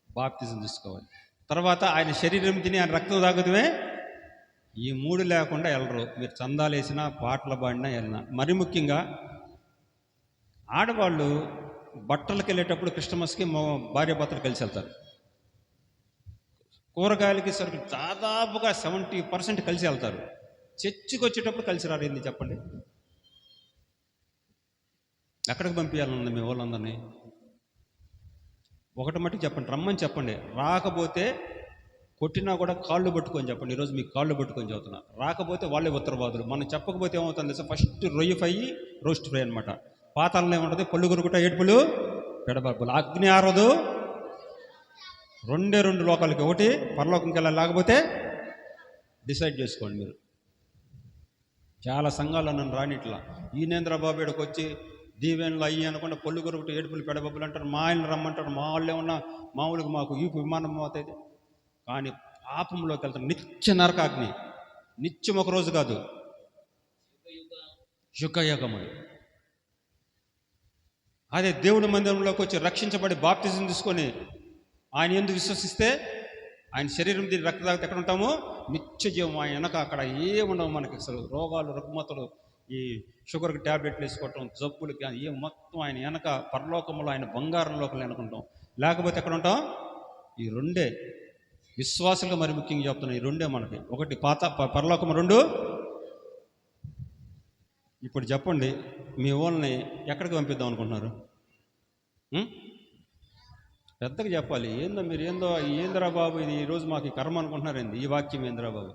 [SPEAKER 1] బాప్తిజం తీసుకోవాలి. తర్వాత ఆయన శరీరం తిని ఆయన రక్తం తాగుతమే. ఈ 3 లేకుండా వెళ్ళరు. మీరు చందాలు వేసినా, పాటలు పాడినా వెళ్ళినా. మరి ముఖ్యంగా ఆడవాళ్ళు బట్టలకు వెళ్ళేటప్పుడు క్రిస్టమస్కి భార్య భర్తలు కలిసి వెళ్తారు. కూరగాయలకి సరుకు దాదాపుగా 70% కలిసి వెళ్తారు. చర్చికి వచ్చేటప్పుడు కలిసి రారు. ఏంది చెప్పండి? ఎక్కడికి పంపించాలన్నది మీ వాళ్ళందరినీ? ఒకటి మట్టి చెప్పండి, రమ్మని చెప్పండి. రాకపోతే కొట్టినా కూడా కాళ్ళు పట్టుకొని చెప్పండి. ఈరోజు మీకు కాళ్ళు పట్టుకొని చెబుతున్నా. రాకపోతే వాళ్ళే ఉత్తరవాదులు. మనం చెప్పకపోతే ఏమవుతుంది సార్? ఫస్ట్ రొయ్యి ఫ్రై, రోస్ట్ ఫ్రై అనమాట. పాతాలనే ఉంటుంది, పళ్ళు కొరుకుట, ఏడుపులు, పెడబబ్బులు, అగ్ని ఆరదు. రెండే రెండు లోకాలకి, ఒకటి పరలోకంకి వెళ్ళాలి, లేకపోతే డిసైడ్ చేసుకోండి మీరు. చాలా సంఘాల్లో నన్ను రానిట్లా, ఈనేంద్ర బాబు ఇక్కడికి వచ్చి దీవెనలు అయ్యి అనకుండా పళ్ళు కొరుకుట, ఏడుపులు, పెడబబ్బులు అంటారు. మా ఆయన రమ్మంటారు, మా వాళ్ళే ఉన్న మామూలుగా మాకు ఈ విమానం అవుతుంది. కానీ పాపంలోకి వెళ్తారు, నిత్య నరకాగ్ని. నిత్యం ఒక రోజు కాదు, యుగయుగములు. అదే దేవుడి మందిరంలోకి వచ్చి రక్షించబడి బాప్తిజం తీసుకొని ఆయన ఎందుకు విశ్వసిస్తే, ఆయన శరీరం దీని రక్త తాగితే ఎక్కడ ఉంటాము? నిత్య జీవం. ఆయన వెనక అక్కడ ఏముండవు మనకి అసలు. రోగాలు, రుగ్మతలు, ఈ షుగర్కి ట్యాబ్లెట్లు వేసుకోవటం, జబ్బులకి ఏ మొత్తం ఆయన వెనక పరలోకంలో, ఆయన బంగారం లోపల వెనుకుంటాం. లేకపోతే ఎక్కడ ఉంటాం? ఈ రెండే విశ్వాసులుగా మరి ముఖ్యంగా చెప్తున్నాం. ఈ రెండే మనకి, ఒకటి పరలోకం, రెండు. ఇప్పుడు చెప్పండి, మీ వాళ్ళని ఎక్కడికి పంపిద్దాం అనుకుంటున్నారు? పెద్దగా చెప్పాలి. ఏందో మీరు ఏంద్రా బాబు ఇది ఈరోజు మాకు ఈ కర్మ అనుకుంటున్నారు ఏంది? ఈ వాక్యం ఏంద్రా బాబు?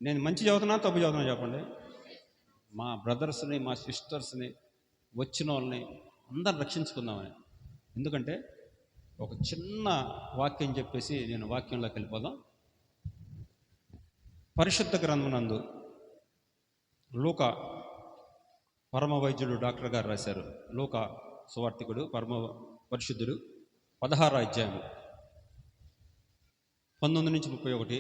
[SPEAKER 1] నేను మంచి చదువుతున్నా, తప్పు చదువుతున్నా చెప్పండి. మా బ్రదర్స్ని, మా సిస్టర్స్ని, వచ్చిన వాళ్ళని అందరు రక్షించుకుందామని. ఎందుకంటే ఒక చిన్న వాక్యం చెప్పేసి నేను వాక్యంలోకి వెళ్ళిపోదాం. పరిశుద్ధ గ్రంథమునందు లూకా పరమ వైద్యుడు డాక్టర్ గారు రాశారు. లూకా సువార్తికుడు, పరమ పరిశుద్ధుడు, 16వ అధ్యాయము 19 నుంచి 31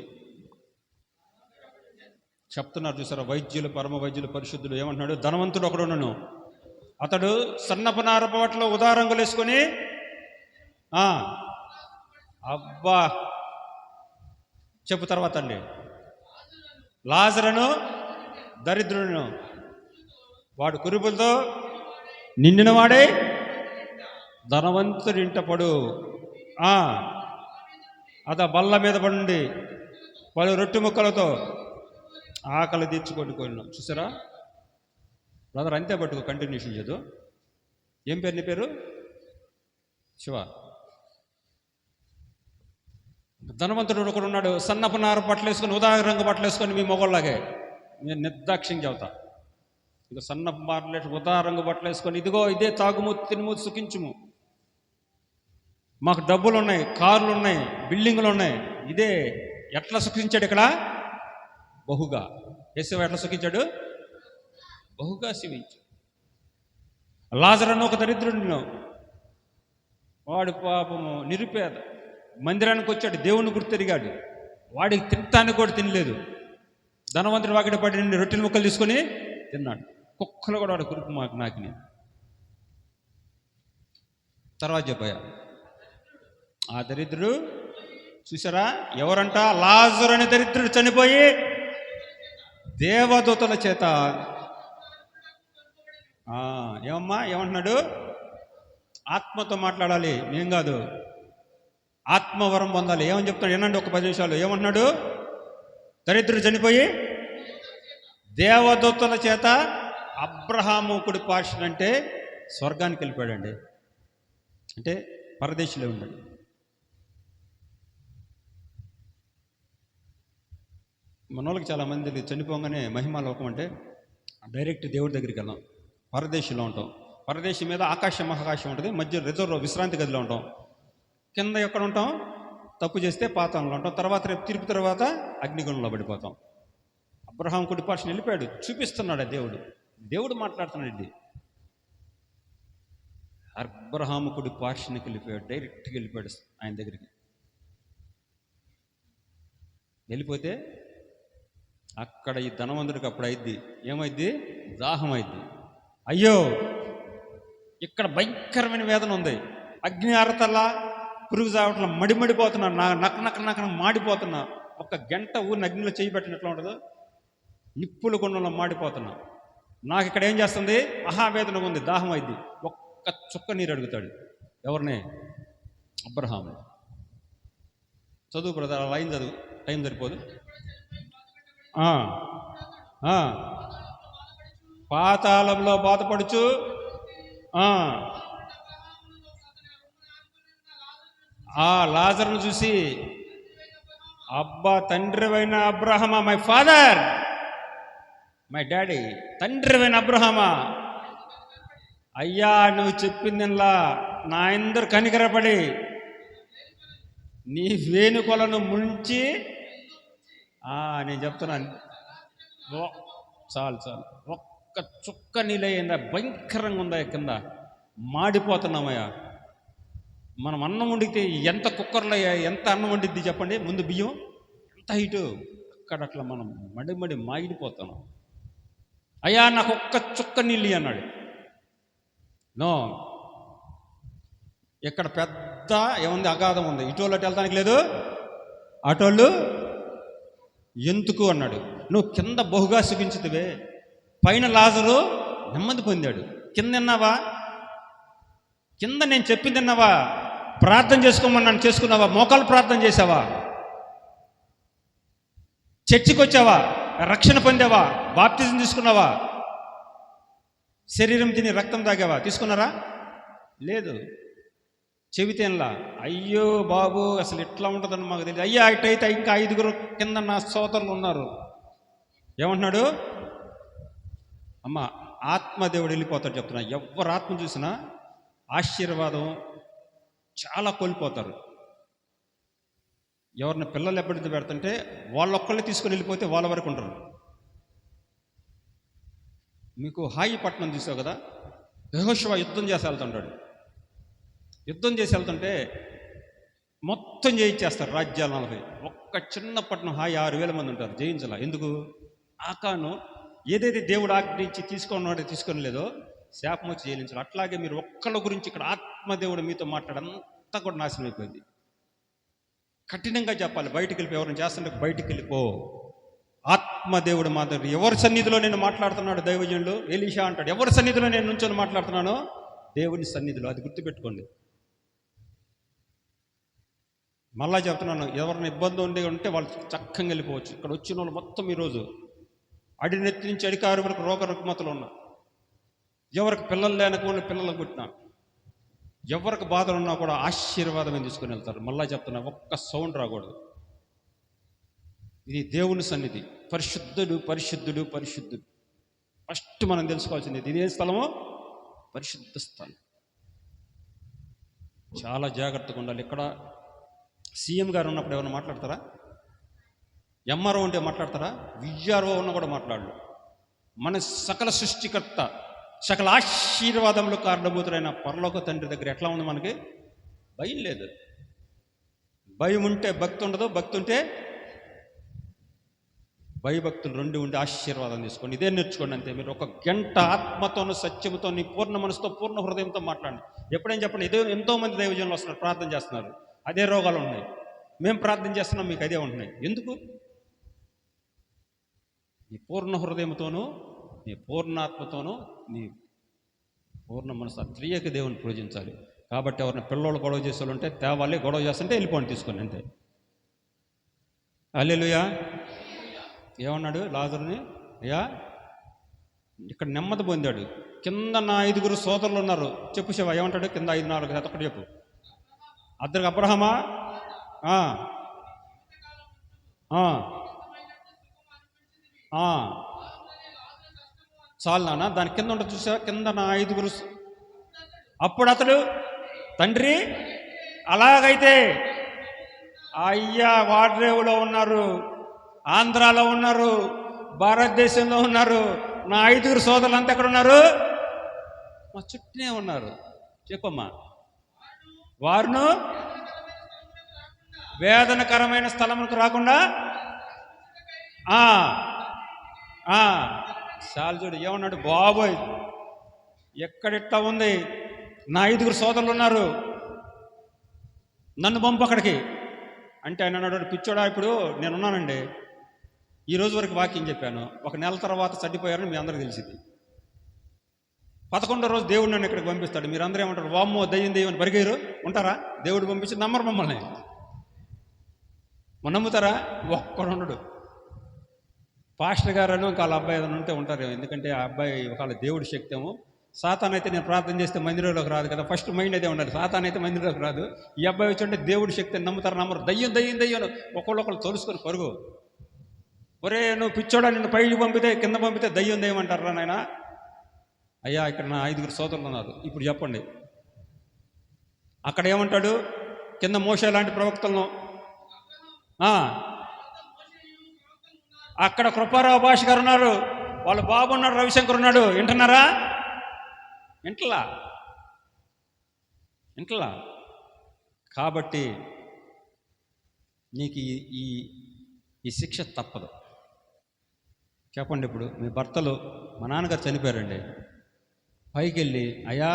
[SPEAKER 1] చెప్తున్నారు. చూసారా? వైద్యులు, పరమ వైద్యులు, పరిశుద్ధులు ఏమంటున్నాడు? ధనవంతుడు ఒకడును, అతడు సన్నపనార బట్టలు ఉదారంగులు వేసుకొని, అబ్బా చెప్పు తర్వాత అండి, లాజరును దరిద్రుడును, వాడు కురుపులతో నిండిన వాడే ధనవంతుడి ఇంట పడు, అద బల్ల మీద పడి పలు రొట్టె ముక్కలతో ఆకలి తీర్చుకొని. చూసారా బ్రదర్? అంతే, పట్టుకో, కంటిన్యూషన్ చేయదు. ఏం పేరు నీ పేరు? శివ. ధనవంతుడు ఒకడు ఉన్నాడు, సన్నపు నార బట్టలు వేసుకొని, ఉదాహరణ రంగు బట్టలు వేసుకొని, మీ మొగోళ్ళలాగే. నేను నిర్దాక్ష్యం చెబుతా. ఇక సన్నపు మాటలు, ఉదాహరణ రంగు బట్టలు వేసుకొని, ఇదిగో ఇదే తాగుము, తినుము, సుఖించుము, మాకు డబ్బులు ఉన్నాయి, కార్లు ఉన్నాయి, బిల్డింగులు ఉన్నాయి. ఇదే ఎట్లా సుఖించాడు ఇక్కడ? బహుగా. యేసు ఎట్లా సుఖించాడు? బహుగా శివించాడు. లాజరును ఒక దరిద్రుడిను, వాడు పాపము నిరుపేద, మందిరానికి వచ్చాడు, దేవుని గుర్తు తిరిగాడు, వాడికి తింటానికి కూడా తినలేదు. ధనవంతుడు వాకిట పడి రొట్టెల ముక్కలు తీసుకొని తిన్నాడు. కుక్కలు కూడా వాడు కురుపు మాకు నాకిని. తర్వాత చెప్పాయా? ఆ దరిద్రుడు చూసారా? ఎవరంట? లాజరు అనే దరిద్రుడు చనిపోయి దేవదూతల చేత, ఏమమ్మా ఏమంటున్నాడు? ఆత్మతో మాట్లాడాలి, ఏం కాదు, ఆత్మవరం పొందాలి. ఏమని చెప్తాడు? ఏనండి ఒక 10 నిమిషాలు. ఏమంటున్నాడు? దరిద్రుడు చనిపోయి దేవదూతల చేత అబ్రహాము కుడి పార్శ్వన, అంటే స్వర్గానికి వెళ్ళిపోయాడండి. అంటే పరదేశంలో ఉన్నాడు. మన వాళ్ళకి చాలామంది చనిపోగానే మహిమాలోకం అంటే డైరెక్ట్ దేవుడి దగ్గరికి వెళ్ళాం. పరదేశంలో ఉంటాం. పరదేశం మీద ఆకాశం మహాకాశం ఉంటుంది, మధ్య రిజర్వ్ విశ్రాంతి గదిలో ఉంటాం. కింద ఎక్కడ ఉంటాం? తప్పు చేస్తే పాతాళంలో ఉంటాం. తర్వాత రేపు తీర్పు తర్వాత అగ్నిగుణంలో పడిపోతాం. అబ్రహాం కుడి పార్శ్వన వెళ్ళిపోయాడు. చూపిస్తున్నాడు దేవుడు మాట్లాడుతున్నాడు. ఇది అబ్రహాము కుడి పార్శ్వనకి వెళ్ళిపోయాడు, డైరెక్ట్గా వెళ్ళిపోయాడు ఆయన దగ్గరికి. వెళ్ళిపోతే అక్కడ ఈ ధనవంతుడికి అప్పుడు అయింది, ఏమైద్ది? దాహం అయింది. అయ్యో, ఇక్కడ భయంకరమైన వేదన ఉంది, అగ్ని ఆరతల్లా, పురుగు చావట్లా, మడిమడిపోతున్నా, నక్క మాడిపోతున్నా. ఒక గంట ఊరిని అగ్నిలో చేయి పెట్టినట్లు ఉండదు, నిప్పుల గుండంలో మాడిపోతున్నా. నాకు ఇక్కడ ఏం చేస్తుంది? మహావేదన ఉంది, దాహం అయింది. ఒక్క చుక్క నీరు అడుగుతాడు. ఎవరిని? అబ్రహాము. చదువు బ్రదర్, ఆ లైన్ చదువు, టైం సరిపోదు. పాతాళంలో బాధపడుచు ఆ లాజరును చూసి, అబ్బా తండ్రివైన అబ్రహమా, మై ఫాదర్, మై డాడీ, తండ్రివైన అబ్రహమా, అయ్యా నువ్వు చెప్పిందిలా నా అందరు కనికరపడి నీ వేణుకొలను ముంచి నేను చెప్తున్నాను, చాలు ఒక్క చుక్క నీళ్ళయిందా, భయంకరంగా ఉందా, కింద మాడిపోతున్నామయ్యా. మనం అన్నం వండితే ఎంత కుక్కర్లో ఎంత అన్నం వండిద్ది చెప్పండి, ముందు బియ్యం ఎంత హీటు, అక్కడ అట్లా మనం మడి మాగిడిపోతున్నాం. అయ్యా నాకు ఒక్క చుక్క నీళ్ళు అన్నాడు. నో, ఇక్కడ పెద్ద ఏముంది, అగాధం ఉంది, ఇటోళ్ళకి వెళ్తానికి లేదు, అటోళ్ళు ఎందుకు అన్నాడు. నువ్వు కింద బహుగా సుఖించుతువే, పైన లాజరు నెమ్మది పొందాడు. కింద తిన్నావా? కింద నేను చెప్పింది తిన్నావా? ప్రార్థన చేసుకోమన్నాను చేసుకున్నావా? మోకాలు ప్రార్థన చేసావా? చర్చికి వచ్చావా? రక్షణ పొందావా? బాప్తిజం తీసుకున్నావా? శరీరం తిని రక్తం తాగావా? తీసుకున్నారా? లేదు. చెబితేనలా, అయ్యో బాబు అసలు ఎట్లా ఉంటుందని మాకు తెలియదు. అయ్యా ఇటైతే ఇంకా 5 కింద నా సోదరులు ఉన్నారు. ఏమంటున్నాడు? అమ్మ ఆత్మదేవుడు వెళ్ళిపోతాడు చెప్తున్నా. ఎవరు ఆత్మ చూసినా ఆశీర్వాదం చాలా కోల్పోతారు. ఎవరిని పిల్లలు ఎప్పటికీ పెడుతుంటే వాళ్ళొక్కళ్ళే తీసుకొని వెళ్ళిపోతే వాళ్ళ వరకు ఉంటారు. మీకు హాయి పట్టణం చూసావు కదా, యెహోషువ యుద్ధం చేసి వెళ్తుంటాడు. యుద్ధం చేసి వెళ్తుంటే మొత్తం జయించేస్తారు రాజ్యాలు 40. ఒక్క చిన్న పట్టణం హాయి 6,000 మంది ఉంటారు, జయించాల. ఎందుకు? ఆకాను ఏదైతే దేవుడు ఆజ్ఞించి తీసుకొని లేదో శాపం వచ్చి జయించాలి. అట్లాగే మీరు ఒక్కళ్ళ గురించి ఇక్కడ ఆత్మదేవుడు మీతో మాట్లాడంతా కూడా నాశనం అయిపోయింది. కఠినంగా చెప్పాలి. బయటికి వెళ్ళిపో, ఎవరిని చేస్తుంటే బయటికి వెళ్ళిపో. ఆత్మదేవుడు మాట్లాడు. ఎవరి సన్నిధిలో నేను మాట్లాడుతున్నాడు దైవజనుడు ఎలీషా అంటాడు. ఎవరి సన్నిధిలో నేను నుంచొని మాట్లాడుతున్నానో దేవుని సన్నిధిలో. అది గుర్తుపెట్టుకోండి. మళ్ళా చెప్తున్నాను, ఎవరిని ఇబ్బంది ఉంటే వాళ్ళు చక్కగా వెళ్ళిపోవచ్చు. ఇక్కడ వచ్చిన వాళ్ళు మొత్తం ఈరోజు అడినెత్తి నుంచి అడికారు వరకు రోగ రుగ్మతలు ఉన్నా, ఎవరికి పిల్లలు లేనకుండా పిల్లలకు పుట్టినా, ఎవరికి బాధలు ఉన్నా కూడా ఆశీర్వాదం తీసుకుని వెళ్తారు. మళ్ళా చెప్తున్నా, ఒక్క సౌండ్ రాకూడదు. ఇది దేవుని సన్నిధి. పరిశుద్ధుడు పరిశుద్ధుడు పరిశుద్ధుడు. ఫస్ట్ మనం తెలుసుకోవాల్సింది, ఇది ఏ స్థలమో? పరిశుద్ధ స్థలం. చాలా జాగ్రత్తగా ఉండాలి. ఇక్కడ సీఎం గారు ఉన్నప్పుడు ఏమైనా మాట్లాడతారా? ఎంఆర్ఓ ఉంటే మాట్లాడతారా? విఆర్ఓ ఉన్న కూడా మాట్లాడరు. మన సకల సృష్టికర్త, సకల ఆశీర్వాదములు కారణభూతులైన పరలోక తండ్రి దగ్గర ఎట్లా ఉంది మనకి? భయం లేదు. భయం ఉంటే భక్తి ఉండదు, భక్తి ఉంటే భయభక్తులు 2 ఉండి ఆశీర్వాదం తీసుకోండి. ఇదే నేర్చుకోండి అంతే. మీరు 1 గంట ఆత్మతోనూ సత్యముతో నీ పూర్ణ మనసుతో పూర్ణ హృదయంతో మాట్లాడండి. ఎప్పుడైనా చెప్పండి, ఇదే ఎంతోమంది దైవజనులు వస్తున్నారు, ప్రార్థన చేస్తున్నారు, అదే రోగాలు ఉన్నాయి. మేము ప్రార్థన చేస్తున్నాం, మీకు అదే ఉంటున్నాయి. ఎందుకు? నీ పూర్ణ హృదయంతోనూ నీ పూర్ణాత్మతోనూ నీ పూర్ణ మనసు త్రియక దేవుని పూజించాలి. కాబట్టి ఎవరిని పిల్లలు గొడవ చేసే వాళ్ళు ఉంటే తేవాలి, గొడవ చేస్తుంటే వెళ్ళిపోండి, తీసుకొని అంతే. హల్లెలూయా. ఏమన్నాడు లాజరుని? అయ్యా ఇక్కడ నెమ్మది పొందాడు. కింద నా 5 సోదరులు ఉన్నారు. చెప్పు శివ, ఏమంటాడు? కింద 5, 4 ఒకటి చెప్పు. అద్దరికి అబ్రహమా, చాలు నాన్న. దాని కింద ఉంటుంది చూసావా, కింద నా 5. అప్పుడు అతడు, తండ్రి అలాగైతే అయ్యా వాడ్రేవులో ఉన్నారు, ఆంధ్రాలో ఉన్నారు, భారతదేశంలో ఉన్నారు, నా 5 సోదరులు అంతా ఎక్కడ ఉన్నారు? మా చుట్టూనే ఉన్నారు. చెప్పమ్మా. వారును వేదనకరమైన స్థలములకు రాకుండా చాలు చూడు. ఏమన్నాడు? బాబోయ్ ఎక్కడిట్లా ఉంది, నా 5 సోదరులు ఉన్నారు, నన్ను పంపు అక్కడికి అంటే ఆయన అన్నాడు, పిచ్చోడా, ఇప్పుడు నేనున్నానండి, ఈ రోజు వరకు వాక్యం చెప్పాను, 1 నెల తర్వాత చనిపోయారని మీ అందరికీ తెలిసింది. 11వ రోజు దేవుడు నన్ను ఇక్కడికి పంపిస్తాడు. మీరు అందరూ ఏమంటారు? వామ్మో దయ్యం అని బరిగేరు ఉంటారా? దేవుడు పంపించి నమ్మరు మమ్మల్ని. నమ్ముతారా? ఒక్కడు ఉండడు. పాస్టర్ గారు వాళ్ళ అబ్బాయి ఏదైనా ఉంటే ఉంటారేమో, ఎందుకంటే ఆ అబ్బాయి ఒకవేళ దేవుడి శక్తి ఏమో. సాతాన్ అయితే నేను ప్రార్థన చేస్తే మందిరంలోకి రాదు కదా, ఫస్ట్ మైండ్ అదే ఉండాలి. సాతాన్ అయితే మందిరంలోకి రాదు. ఈ అబ్బాయి వచ్చి అంటే దేవుడి శక్తిని నమ్ముతారు నమ్మరు, దయ్యం దయ్యం దయ్యం ఒకళ్ళొకళ్ళు తోలుసుకొని పరుగు. ఒరే నువ్వు పిచ్చోడా, నిన్ను పైకి పంపితే కింద పంపితే దయ్యం దయ్యం అంటారా నాయన? అయ్యా ఇక్కడ నా 5 సోదరులు ఉన్నారు, ఇప్పుడు చెప్పండి. అక్కడ ఏమంటాడు? కింద మోషే లాంటి ప్రవక్తలను, అక్కడ కృపారావు భాష గారు ఉన్నారు, వాళ్ళ బాబు ఉన్నాడు, రవిశంకర్ ఉన్నాడు. వింటున్నారా? ఇంట్లా కాబట్టి నీకు ఈ శిక్ష తప్పదు. చెప్పండి, ఇప్పుడు మీ భర్తలు, మా నాన్నగారు చనిపోయారండి, పైకి వెళ్ళి అయ్యా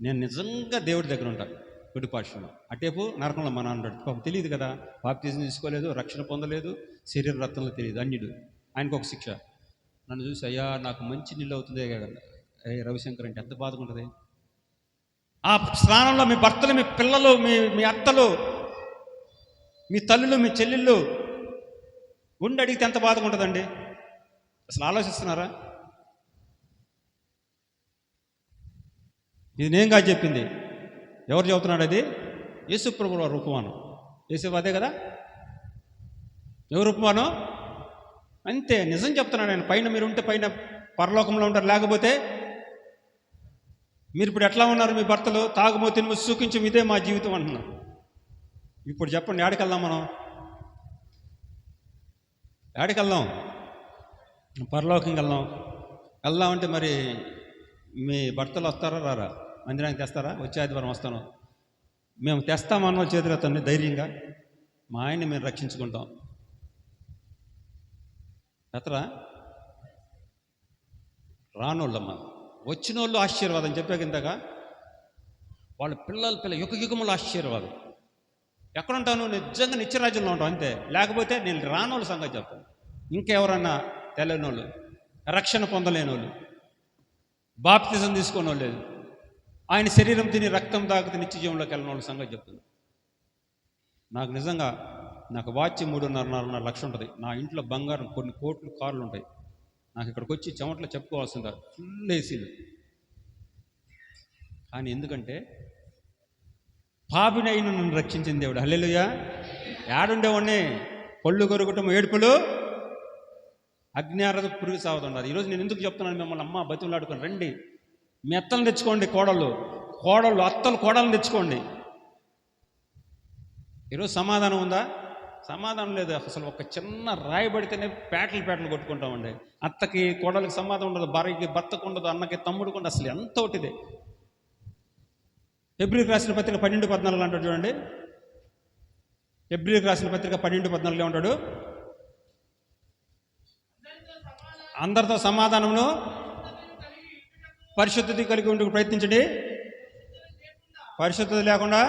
[SPEAKER 1] నేను నిజంగా దేవుడి దగ్గర ఉంటాను కుడిపార్శ్వంలో, అటేపు నరకంలో మా నాన్న పాపం తెలియదు కదా, బాప్తిజం తీసుకోలేదు, రక్షణ పొందలేదు, శరీర రక్తంలో తెలియదు, అన్యుడు. ఆయనకు ఒక శిక్ష. నన్ను చూసి అయ్యా నాకు మంచి నీళ్ళు అవుతుంది కదా, రవిశంకర్ అంటే ఎంత బాధగా ఉంటుంది. ఆ స్నానంలో మీ భర్తలు, మీ పిల్లలు, మీ అత్తలు, మీ తల్లులు, మీ చెల్లెళ్ళు ఉండి అడిగితే ఎంత బాధగా ఉంటుందండి. అసలు ఆలోచిస్తున్నారా? ఇది నేను కాదు చెప్పింది. ఎవరు చెబుతున్నాడు? అది యేసు ప్రభువు వారి ఉపమానం. యేసు అదే కదా, ఎవరు ఉపమానం? అంతే, నిజం చెప్తున్నాడు ఆయన. పైన మీరు ఉంటే పైన పరలోకంలో ఉంటారు, లేకపోతే మీరు ఇప్పుడు ఎట్లా ఉన్నారు? మీ భర్తలు తాగుమో తినుమో సూకించం, ఇదే మా జీవితం అంటున్నారు. ఇప్పుడు చెప్పండి, ఏడికి వెళ్దాం మనం? ఏడికి వెళ్దాం? పరలోకంకి వెళ్దామంటే మరి మీ భర్తలు వస్తారా రారా? మందిరానికి తెస్తారా? వచ్చే ఆదివారం వస్తాను. మేము తెస్తామన్న చేతులెత్తండి ధైర్యంగా. మా ఆయన్ని మేము రక్షించుకుంటాం. ఎత్తరా? రానోళ్ళమ్మ, వచ్చిన వాళ్ళు ఆశీర్వాదం చెప్పాక ఇందాక, వాళ్ళ పిల్ల యుగముల ఆశీర్వాదం. ఎక్కడుంటాను? నిజంగా నిత్యరాజ్యంలో ఉంటాం అంతే. లేకపోతే నేను రానోళ్ళ సంగతి చెప్తాను. ఇంకెవరన్నా తెలియని వాళ్ళు, రక్షణ పొందలేని వాళ్ళు, బాప్తిజం తీసుకుని వాళ్ళు, ఆయన శరీరం తిని రక్తం తాగితే నిత్య జీవంలోకి వెళ్ళిన వాళ్ళ సంగతి చెప్తుంది. నాకు నిజంగా నాకు వాచ్ 3.5 లక్షలు ఉంటుంది. నా ఇంట్లో బంగారం కొన్ని కోట్లు కార్లు ఉంటాయి. నాకు ఇక్కడికి వచ్చి చెమట్లో చెప్పుకోవాల్సిందా, ఫుల్ ఏసీలు. కానీ ఎందుకంటే పాపినైన నన్ను రక్షించిన దేవుడు. హల్లెలూయా. ఏడుండేవాడిని పళ్ళు కొరుకటం, ఏడుపులు, అగ్నిఆరద, పురుగు సాగుతున్నారు. ఈరోజు నేను ఎందుకు చెప్తున్నాను మిమ్మల్ని, అమ్మ బతిమలాడుకొని రండి, మీ అత్తలను తెచ్చుకోండి, కోడళ్ళు అత్తలు కోడలను తెచ్చుకోండి. ఈరోజు సమాధానం ఉందా? సమాధానం లేదు. అసలు ఒక చిన్న రాయి పడితేనే పేటలు కొట్టుకుంటామండి. అత్తకి కోడలికి సమాధానం ఉండదు, భార్యకి భర్తకు ఉండదు, అన్నకి తమ్ముడికి ఉండదు. అసలు ఎంత ఒకటిదే. హెబ్రీయులకు రాసిన పత్రిక 12:14 అంటాడు చూడండి. హెబ్రీయులకు రాసిన పత్రిక 12:14 ఉంటాడు, అందరితో సమాధానమును పరిశుద్ధత కలిగి ఉండి ప్రయత్నించండి. పరిశుద్ధత లేకుండా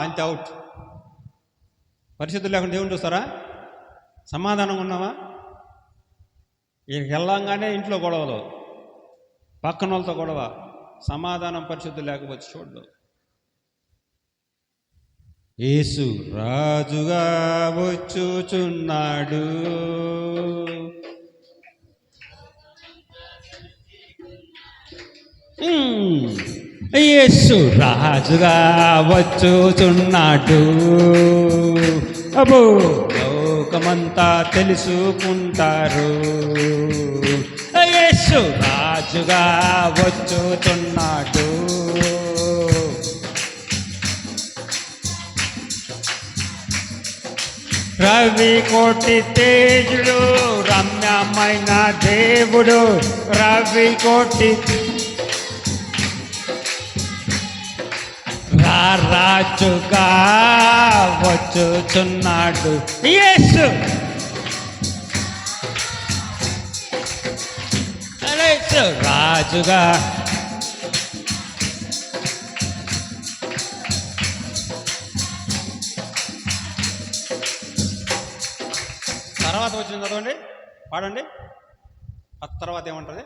[SPEAKER 1] అంతే, అవుట్. పరిశుద్ధత లేకుండా దేవుని చూస్తారా? సమాధానంగా ఉన్నావా? వెళ్ళంగానే ఇంట్లో గొడవలు, పక్కన వాళ్ళతో గొడవ, సమాధానం పరిశుద్ధి లేకపోతే చూడదు. యేసు రాజుగా వచ్చుచున్నాడు, యేసు రాజుగా వచ్చుచున్నాడు, అబ్బో లోకమంతా తెలుసుకుంటారు. యేసు రాజుగా వచ్చుచున్నాడు. రవి కోటి తేజుడు, రమ్యమైన దేవుడు, రవి కోటి రాజుగా వచ్చుచున్నాడు. యేసు రాజుగా. తర్వాత వచ్చింది చదవండి, పాడండి. ఆ తర్వాత ఏమంటుంది?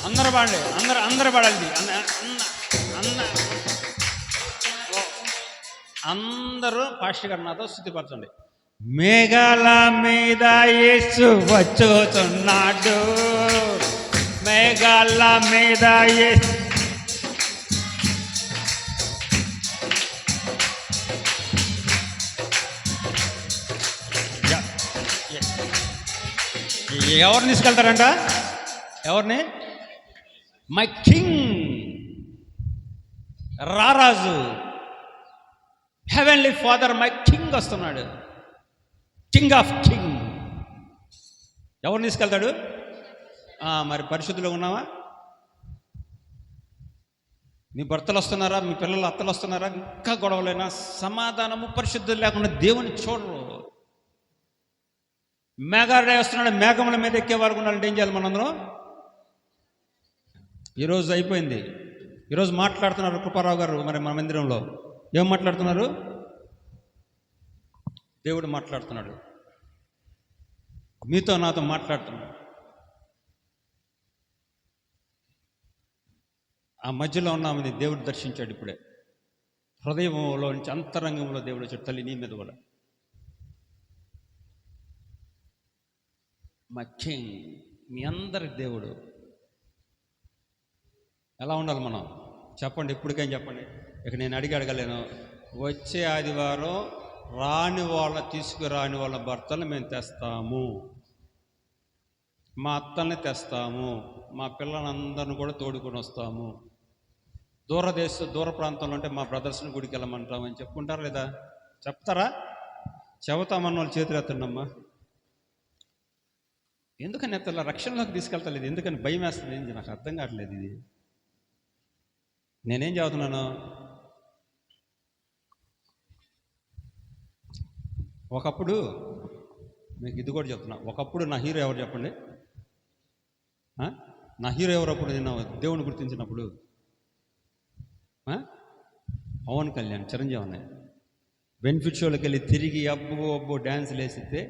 [SPEAKER 1] అందరూ పాడండి, అందరూ పాడాలి. అందరూ పాస్టర్ గారు నాతో స్తుతిపరచండి. మేఘాల మీద యేసు వచ్చుచున్నాడు, మేఘాల మీద యేసు. ఎవరిని తీసుకెళ్తారంట? ఎవరిని? మై కింగ్, రారాజు, హెవెన్లీ ఫాదర్, మై కింగ్ వస్తున్నాడు. King of king. ఎవరిని తీసుకెళ్తాడు? మరి పరిశుద్ధులు ఉన్నావా? మీ భర్తలు వస్తున్నారా? మీ పిల్లలు అత్తలు వస్తున్నారా? ఇంకా గొడవలైనా సమాధానము పరిశుద్ధులు లేకుండా దేవుని చూడరు. మేఘాడే వస్తున్నాడు, మేఘముల మీద ఎక్కేవారు ఉండాలంటే ఏం చేయాలి? మనందరం ఈరోజు అయిపోయింది. ఈరోజు మాట్లాడుతున్నారు కృపారావు గారు మరి మన మందిరంలో. ఏం మాట్లాడుతున్నారు? దేవుడు మాట్లాడుతున్నాడు, మీతో నాతో మాట్లాడుతున్నాడు. ఆ మధ్యలో ఉన్నామని దేవుడు దర్శించాడు. ఇప్పుడే హృదయంలో నుంచి అంతరంగంలో దేవుడు వచ్చాడు. తల్లి నీ మీద కూడా మా కింగ్, మీ అందరి దేవుడు. ఎలా ఉండాలి మనం? చెప్పండి, ఇప్పటికేం చెప్పండి. ఇక నేను అడగలేను. వచ్చే ఆదివారం తీసుకురాని వాళ్ళ భర్తలు మేము తెస్తాము, మా అత్తల్ని తెస్తాము, మా పిల్లలందరిని కూడా తోడుకొని వస్తాము. దూర ప్రాంతంలో ఉంటే మా బ్రదర్స్ని గుడికి వెళ్ళమంటామని చెప్పుకుంటారా లేదా? చెప్తారా? చెబుతామన్న వాళ్ళు చేతులు ఎత్తండమ్మా. ఎందుకని ఎత్తలా? రక్షణలోకి తీసుకెళ్తలేదు. ఎందుకని భయం వేస్తుంది? ఏంటి నాకు అర్థం కావట్లేదు. ఇది నేనేం చదువుతున్నాను? ఒకప్పుడు మీకు ఇది కూడా చెప్తున్నా. ఒకప్పుడు నా హీరో ఎవరు చెప్పండి? నా హీరో ఎవరు? అప్పుడు నేను దేవుని గుర్తించినప్పుడు పవన్ కళ్యాణ్, చిరంజీవి అన్నయ్య. బెనిఫిట్ షోలోకి వెళ్ళి తిరిగి అబ్బో డ్యాన్సులు వేసితే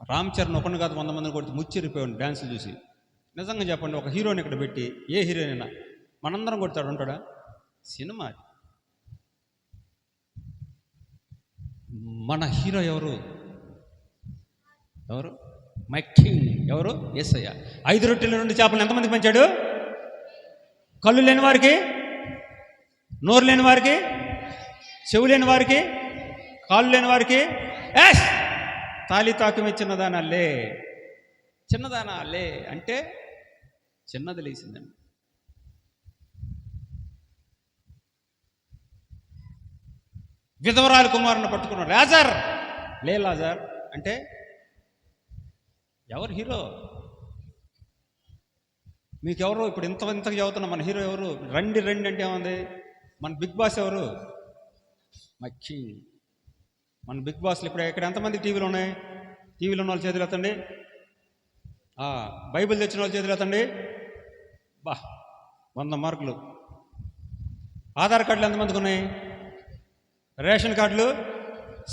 [SPEAKER 1] రామ్ చరణ్ ఒకరిని కాదు 100 మందిని కొడితే ముచ్చిరిపోయాడు డ్యాన్సులు చూసి. నిజంగా చెప్పండి, ఒక హీరోని ఇక్కడ పెట్టి ఏ హీరోయినా మనందరం కొడతాడు ఉంటాడా? సినిమా. మన హీరో ఎవరు? My king. ఎవరు? యేసయ్య. 5 రొట్టెలు 2 చేపలు ఎంతమందికి పంచాడు? కళ్ళు లేని వారికి, నోరు లేని వారికి, చెవు లేని వారికి, కాళ్ళు లేని వారికి. తాలితాకం చిన్నదానా లే, చిన్నదానా లే అంటే చిన్నది లేచిందండి. విధవరాలు కుమారుని పట్టుకున్నాడు. లాజర్ లే, లాజర్ అంటే ఎవరు హీరో? మీకెవరు? ఇప్పుడు ఇంతగా చదువుతున్నా మన హీరో ఎవరు? రండి అంటే ఏముంది? మన బిగ్ బాస్ ఎవరు? మచ్చి. మన బిగ్ బాస్లు ఇప్పుడు ఇక్కడ ఎంతమంది టీవీలు ఉన్నాయి? టీవీలో ఉన్న వాళ్ళు చేతులు ఎత్తండి. బైబిల్ తెచ్చిన వాళ్ళు చేతులు ఎత్తండి. 100 మార్కులు. ఆధార్ కార్డులు ఎంతమందికి ఉన్నాయి? రేషన్ కార్డులు,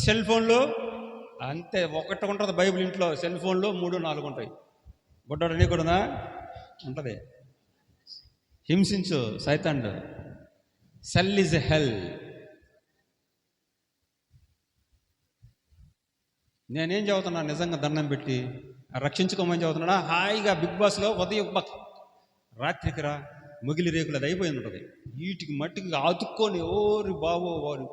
[SPEAKER 1] సెల్ ఫోన్లు అంతే. ఒకటి ఉంటుంది బైబిల్ ఇంట్లో. సెల్ ఫోన్లు 3, 4 ఉంటాయి. బుడ్డోడు నీ కూడా ఉంటుంది. హింసించు సైతాండు. సెల్ ఈజ్ ఎ హెల్. నేనేం చదువుతున్నా? నిజంగా దండం పెట్టి రక్షించుకోమని చదువుతున్నాడా? హాయిగా బిగ్ బాస్లో ఉదయం రాత్రికి ముగిలి రేకులు అది అయిపోయింది ఉంటుంది. వీటికి మట్టికి ఆతుక్కొని ఓరి బాబో వారు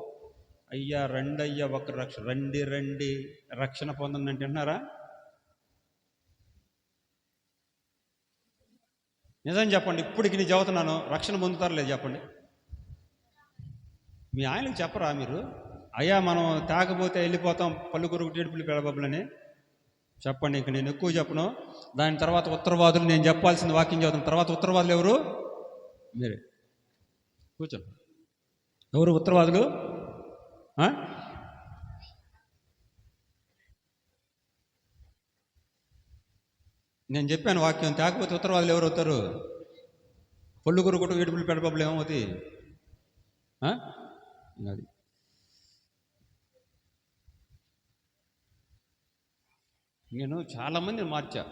[SPEAKER 1] అయ్యా రండి, అయ్యా ఒక రండి రక్షణ పొందండి అంటే అంటున్నారా? నిజం చెప్పండి, ఇప్పటికి నేను చదువుతున్నాను, రక్షణ పొందుతారా లేదు చెప్పండి. మీ ఆయనకు చెప్పరా మీరు? అయ్యా మనం తాగబోతే వెళ్ళిపోతాం పలుకురు టీడుపులు పెడబబ్బులని చెప్పండి. ఇంక నేను ఎక్కువ చెప్పను. దాని తర్వాత ఉత్తరవాదులు, నేను చెప్పాల్సిన వాక్యం చదువుతాను. తర్వాత ఉత్తరవాదులు ఎవరు? మీరే కూర్చోండి. ఎవరు ఉత్తరవాదులు? నేను చెప్పాను వాక్యం. తాకపోతే ఉత్తరవాదులు ఎవరు అవుతారు? పళ్ళుగురు కొట్టు ఏడుపులు పెడబబ్బులు ఏమవుతాయి? అది నేను చాలామందిని మార్చా.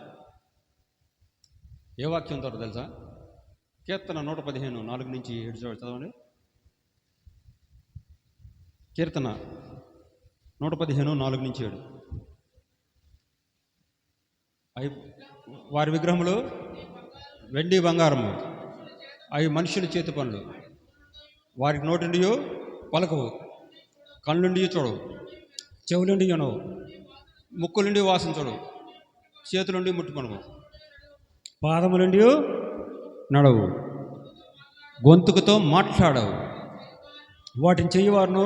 [SPEAKER 1] ఏ వాక్యం తోట తెలుసా? కీర్తన 115, 4-7 చదవండి. కీర్తన 115:4-7. అవి వారి విగ్రహములు వెండి బంగారము, అవి మనుషుల చేతి పనులు. వారికి నోటి పలకవు, కళ్ళుండి చూడవు, చెవులుండి వినవు, ముక్కులుండి వాసన చూడవు, చేతులుండి ముట్టుకొనవు, పాదములుండి నడవు, గొంతుకుతో మాట్లాడవు. వాటిని చెయ్యవారును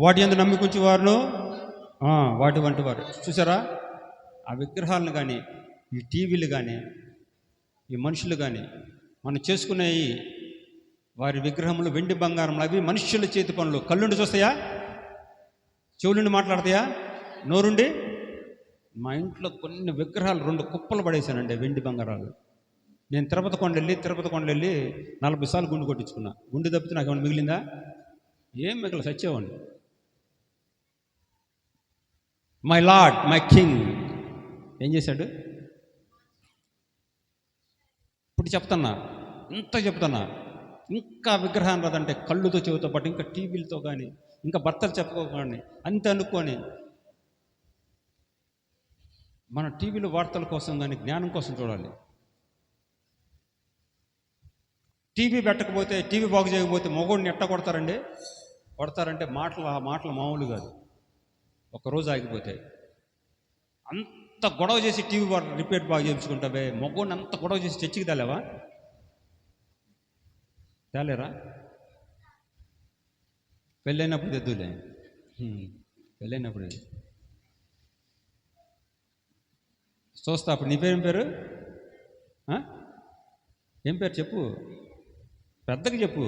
[SPEAKER 1] వాటి యందు నమ్మికుంచేవారును వాటి వంటి వారు. చూసారా, ఆ విగ్రహాలను కానీ, ఈ టీవీలు కానీ, ఈ మనుషులు కానీ, మనం చేసుకునే వారి విగ్రహములు వెండి బంగారములు, అవి మనుష్యుల చేతి పనులు. కళ్ళుండి చూస్తాయా, చెవులుండి మాట్లాడతాయా, నోరుండి. మా ఇంట్లో కొన్ని విగ్రహాలు 2 కుప్పలు పడేశానండి, వెండి బంగారాలు. నేను తిరుపతి కొండెళ్ళి 40 సార్లు గుండు కొట్టించుకున్నా. గుండు తప్పితే నాకు ఏమైనా మిగిలిందా? ఏం మిగిలిన సచ్చేవాడిని. మై లార్డ్, మై కింగ్ ఏం చేశాడు? ఇప్పుడు చెప్తున్నా, ఇంత చెప్తున్నా, ఇంకా విగ్రహాన్ని రాదంటే కళ్ళుతో చెవుతో పాటు ఇంకా టీవీలతో కానీ, ఇంకా భర్తలు చెప్పుకోకండి అంతే అనుకొని మన టీవీలో వార్తల కోసం కానీ జ్ఞానం కోసం చూడాలి. టీవీ పెట్టకపోతే, టీవీ బాగు చేయకపోతే మగోడిని ఎట్ట కొడతారంటే మాటలు మామూలు కాదు. ఒకరోజు ఆగిపోతాయి. అంత గొడవ చేసి టీవీ రిపేర్ బాగా చేయించుకుంటావే, మగోడిని అంత గొడవ చేసి చర్చికి తేలేరా? పెళ్ళైనప్పుడు తెద్దులే, పెళ్ళైనప్పుడు చూస్తా. అప్పుడు నీ పేరు ఏం పేరు చెప్పు, పెద్దకి చెప్పు.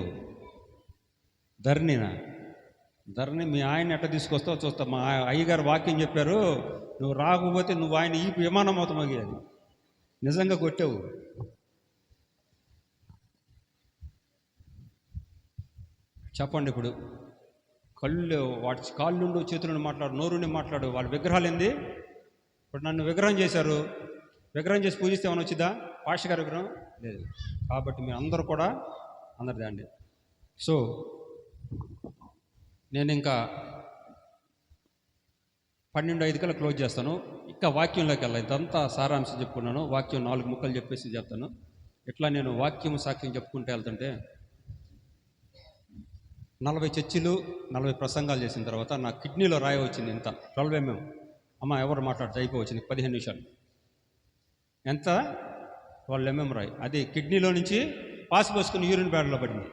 [SPEAKER 1] ధరణి మీ ఆయన ఎట్ట తీసుకొస్తావు చూస్తా. మా అయ్యగారు వాక్యం చెప్పారు, నువ్వు రాకపోతే నువ్వు ఆయన ఈ విమానం అవుతామగి. అది నిజంగా కొట్టావు. చెప్పండి. ఇప్పుడు వాటి కాళ్ళుండు చేతులను మాట్లాడు, నోరుని మాట్లాడు. వాళ్ళ విగ్రహాలు ఏంది? ఇప్పుడు నన్ను విగ్రహం చేశారు, విగ్రహం చేసి పూజిస్తే ఏమైనా వచ్చిందా? పాస్టర్ గారి విగ్రహం లేదు. కాబట్టి మీరు అందరూ కూడా అందరిదే అండి. సో నేను ఇంకా 12:05 క్లోజ్ చేస్తాను. ఇంకా వాక్యంలోకి వెళ్ళాలి. ఇదంతా సారాంశం చెప్పుకున్నాను. వాక్యం 4 ముక్కలు చెప్పేసి చెప్తాను. ఇట్లా నేను వాక్యం సాక్ష్యం చెప్పుకుంటూ వెళ్తుంటే 40 చర్చిలు 40 ప్రసంగాలు చేసిన తర్వాత నా కిడ్నీలో రాయి వచ్చింది. ఇంత 12 mm. అమ్మ ఎవరు మాట్లాడితే అయిపోవచ్చింది 15 నిమిషాలు. ఎంత? 12 mm రాయి. అది కిడ్నీలో నుంచి పోసుకుని యూరిన్ బ్యాడ్లో పడింది.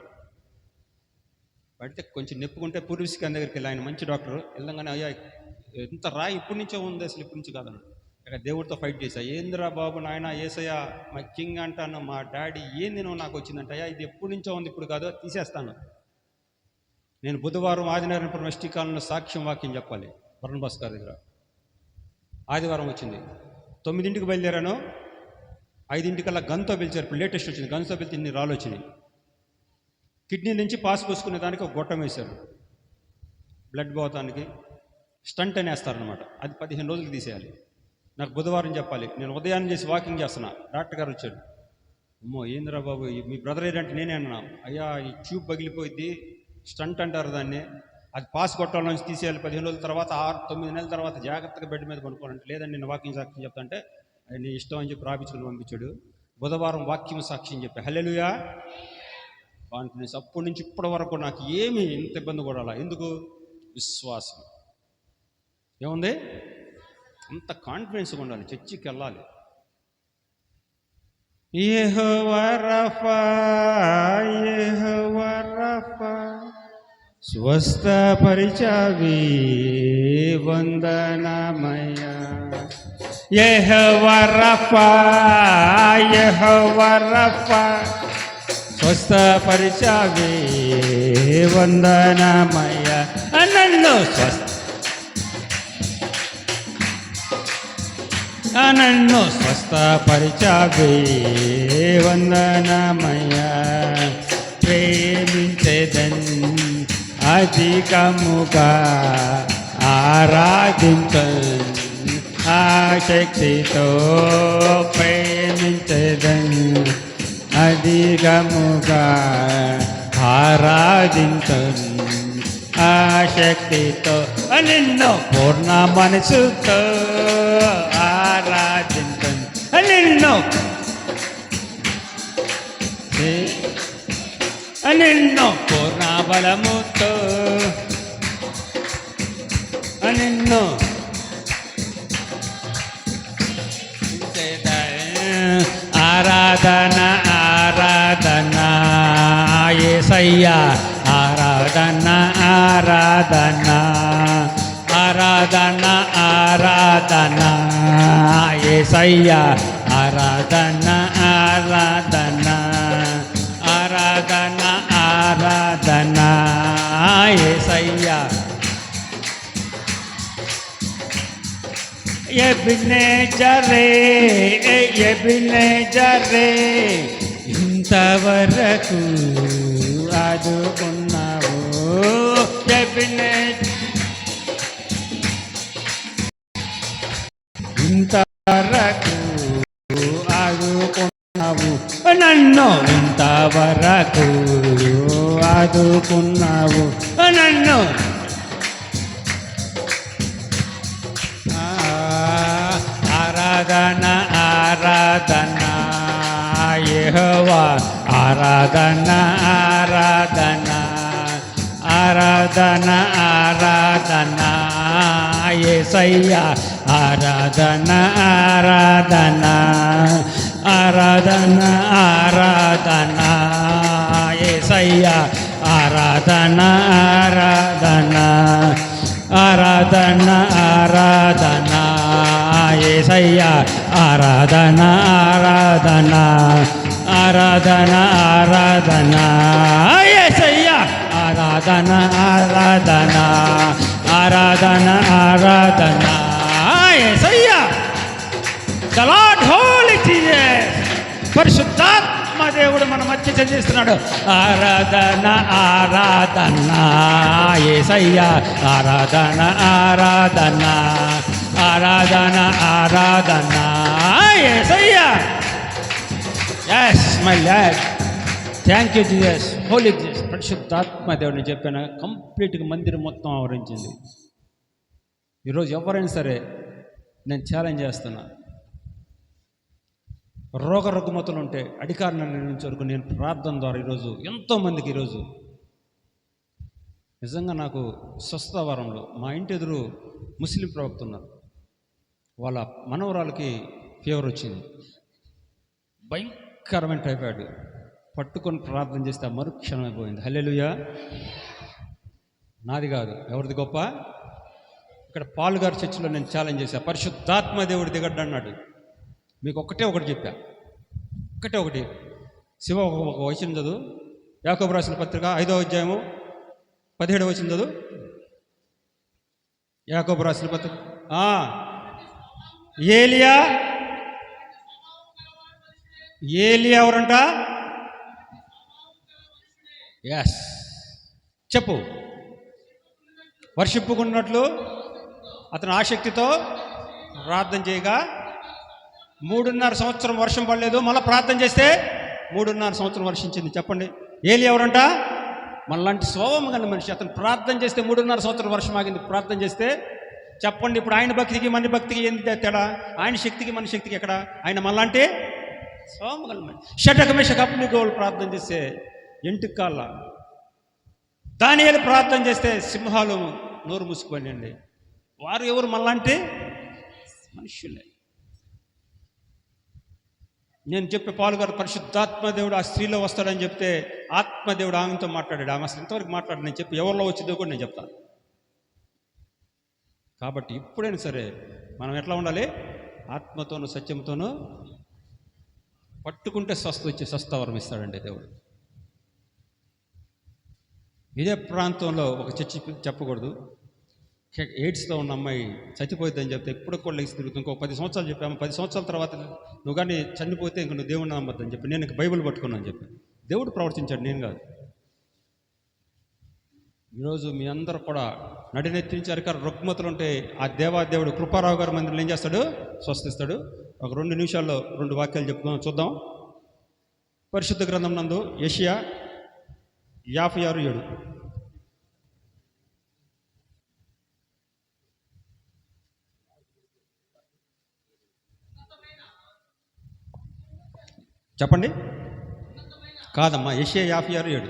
[SPEAKER 1] పడితే కొంచెం నెప్పుకుంటే పూర్వీస్కాన్ దగ్గరికి వెళ్ళి, ఆయన మంచి డాక్టర్. వెళ్ళంగానే అయ్యా ఎంత రాయి ఇప్పటి నుంచే ఉంది, అసలు ఇప్పటి నుంచి కాదన్నాడు. ఇక దేవుడితో ఫైట్ చేశా. ఏందిరా బాబు నాయన, ఏసయ్య మా కింగ్ అంటాను, మా డాడీ ఏంది నువ్వు నాకు వచ్చిందంట. అయ్యా ఇది ఎప్పటి నుంచో ఉంది, ఇప్పుడు కాదు, తీసేస్తాను. నేను బుధవారం ఆదినారాయణపురం ఎస్టీ కాలనీలో సాక్ష్యం వాక్యం చెప్పాలి వరుణ్ భాస్కర్ దగ్గర. ఆదివారం వచ్చింది. 9ంటికి బయలుదేరాను. 5ంటికల్లా గన్తో పిలిచారు. ఇప్పుడు లేటెస్ట్ వచ్చింది. గన్తో పిలిచి ఇన్ని రాళ్ళు వచ్చినాయి. కిడ్నీ నుంచి పోసుకునే దానికి ఒక గొట్టం వేశారు, బ్లడ్ పోతానికి. స్టంట్ అని వేస్తారనమాట. అది 15 రోజులకి తీసేయాలి. నాకు బుధవారం చెప్పాలి. నేను ఉదయాన్నే చేసి వాకింగ్ చేస్తున్నా. డాక్టర్ గారు వచ్చాడు. అమ్మో ఏందిరా బాబు, మీ బ్రదర్ ఏంటంటే నేనే అన్నా. అయ్యా ఈ ట్యూబ్ పగిలిపోయింది, స్టంట్ అంటారు దాన్ని, అది పాస్ కొట్టాల నుంచి తీసేయాలి. 15 రోజుల తర్వాత 6-9 నెలల తర్వాత జాగ్రత్తగా బెడ్ మీద పడుకోవాలంటే. లేదండి నేను వాకింగ్ సాక్ష్యం చెప్తాంటే అది నీ ఇష్టం అని చెప్పి రాపించుకుని పంపించాడు. బుధవారం వాక్యం సాక్ష్యం చెప్పి హల్లెలూయా కాన్ఫిడెన్స్. అప్పటి నుంచి ఇప్పటి వరకు నాకు ఏమీ ఇంత ఇబ్బంది కూడా అలా. ఎందుకు? విశ్వాసం. ఏముంది? అంత కాన్ఫిడెన్స్గా ఉండాలి. చర్చికి వెళ్ళాలి. యెహోవా రఫా, యెహోవా రఫా, స్వస్థపరిచావి వందనమయ్యా. యెహోవా రఫా, యెహోవా రఫా, స్వస్థపరిచావి వందనమయ్యా. నన్ను స్వస్థపరిచావి వందనమయ్యా. ప్రేమించేదన్ అధికముగా ఆరాధించన్ ఆసక్తితో ప్రేమించేదన్ అధికముగా ఆరాధించన్
[SPEAKER 2] ఆశక్తితో నిన్ను పూర్ణ మనసుతో ఆరాధించను నిన్ను నిన్ను పూర్ణ బలముతో నిన్ను ఆరాధన ఆరాధన యేసయ్యా ఆరాధన ఆరాధన ఆరాధన ఆరాధన యేసయ్యా ఆరాధన ఆరాధన ఆరాధన ఆరాధన యేసయ్యా ఎబినేజరే ఎబినేజరే ఇంతవరకు ఆదుకున్నావు ఇంతవరకు ఆదుకున్నావు నన్ను ఇంతవరకు ఆదుకున్నావు నన్ను ఆరాధన ఆరాధన యెహోవా ఆరాధన ఆరాధన ఆరాధన ఆరాధన యేసయ్యా ఆరాధన ఆరాధన ఆరాధన ఆరాధన యేసయ్యా ఆరాధన ఆరాధన ఆరాధన ఆరాధన యేసయ్యా ఆరాధన ఆరాధన ఆరాధన ఆరాధన యేసయ్యా ఆరాధన ఆరాధన ఆరాధన ఆరాధన యేసయ్యా ద లార్డ్ హోలీ జీసస్ పరిశుద్ధాత్మ దేవుడు మన మధ్య చదివిస్తున్నాడు ఆరాధన ఆరాధన యేసయ్యా ఆరాధన ఆరాధన ఆరాధన ఆరాధన యేసయ్యా yes my lord thank you Jesus holy Jesus పరిశుద్ధాత్మ దేవుడిని చెప్పాను కంప్లీట్గా మందిరం మొత్తం ఆవరించింది. ఈరోజు ఎవరైనా సరే నేను ఛాలెంజ్ చేస్తున్నా, రోగ రుగ్మతలు ఉంటే అధికారుల నుంచి వరకు నేను ప్రార్థన ద్వారా ఈరోజు ఎంతోమందికి ఈరోజు నిజంగా నాకు స్వస్థ వారంలో మా ఇంటి ఎదురు ముస్లిం ప్రవక్త ఉన్నారు, వాళ్ళ మనవరాలకి ఫీవర్ వచ్చింది, భయంకరమైన టైఫాయిడ్, పట్టుకొని ప్రార్థన చేస్తే ఆ మరుక్షణం అయిపోయింది. హల్లెలూయా. నాది కాదు, ఎవరిది గొప్ప. ఇక్కడ పాలుగారు చర్చిలో నేను ఛాలెంజ్ చేశా, పరిశుద్ధాత్మ దేవుడు దిగడ్డు అన్నాడు. మీకు ఒకటే ఒకటి చెప్పా, ఒకటి శివ ఒక వచనం చదువు, యాకోబు రాసిన పత్రిక 5వ అధ్యాయము 17వ వచనం చదువు. యాకోబు రాసిన పత్రిక ఏలియా ఎవరంట? ఎస్ చెప్పు. వర్షిప్పుకున్నట్లు అతను ఆసక్తితో ప్రార్థన చేయగా 3.5 సంవత్సరం వర్షం పడలేదు, మళ్ళీ ప్రార్థన చేస్తే 3.5 సంవత్సరం వర్షించింది. చెప్పండి, ఏలి ఎవరంట? మనలాంటి స్వభావం కానీ మనిషి. అతను ప్రార్థన చేస్తే 3.5 సంవత్సరం వర్షం ఆగింది. ప్రార్థన చేస్తే చెప్పండి, ఇప్పుడు ఆయన భక్తికి మన భక్తికి ఏంటి తేడా? ఆయన శక్తికి మన శక్తికి ఎక్కడ? ఆయన మనలాంటి స్వభావం గల మనిషి. షటకమేషక అప్నిగోలు ప్రార్థన చేస్తే ఎంటుకు కాళ్ళ, దానియేలు ప్రార్థన చేస్తే సింహాలు నోరు మూసుకుపోయిందండి. వారు ఎవరు? మనలాంటి మనుషులే. నేను చెప్పే పాలుగారు పరిశుద్ధాత్మ దేవుడు ఆ స్త్రీలో వస్తాడని చెప్తే ఆత్మదేవుడు ఆమెతో మాట్లాడాడు. ఆమె అసలు ఇంతవరకు మాట్లాడు, నేను చెప్పి ఎవరిలో వచ్చిందో కూడా నేను చెప్తాను. కాబట్టి ఇప్పుడైనా సరే మనం ఎట్లా ఉండాలి? ఆత్మతోనూ సత్యంతోనూ పట్టుకుంటే స్వస్థవరం ఇస్తాడండి దేవుడు. ఇదే ప్రాంతంలో ఒక చర్చి చెప్పకూడదు, ఎయిడ్స్లో ఉన్న అమ్మాయి చచ్చిపోతుందని చెప్తే ఇప్పుడు కూడా లేచి తిరుగుతుంది. ఇంకో 10 సంవత్సరాలు చెప్పాము, 10 సంవత్సరాల తర్వాత నువ్వు కానీ చనిపోతే ఇంక నువ్వు దేవుడిని నమ్మద్దని చెప్పి నేను బైబిల్ పట్టుకున్నాను చెప్పి దేవుడు ప్రవర్తించాడు, నేను కాదు. ఈరోజు మీ అందరూ కూడా నడినెత్తించారు కానీ రుగ్మతలు ఉంటే ఆ దేవాదేవుడు కృపారావు గారి మందిరంలో ఏం చేస్తాడు? స్వస్థిస్తాడు. ఒక 2 నిమిషాల్లో 2 వాక్యాలు చెప్పుకుందాం, చూద్దాం. పరిశుద్ధ గ్రంథం నందు యెషయా 56:7. చెప్పండి. కాదమ్మా, యెషయా 56:7.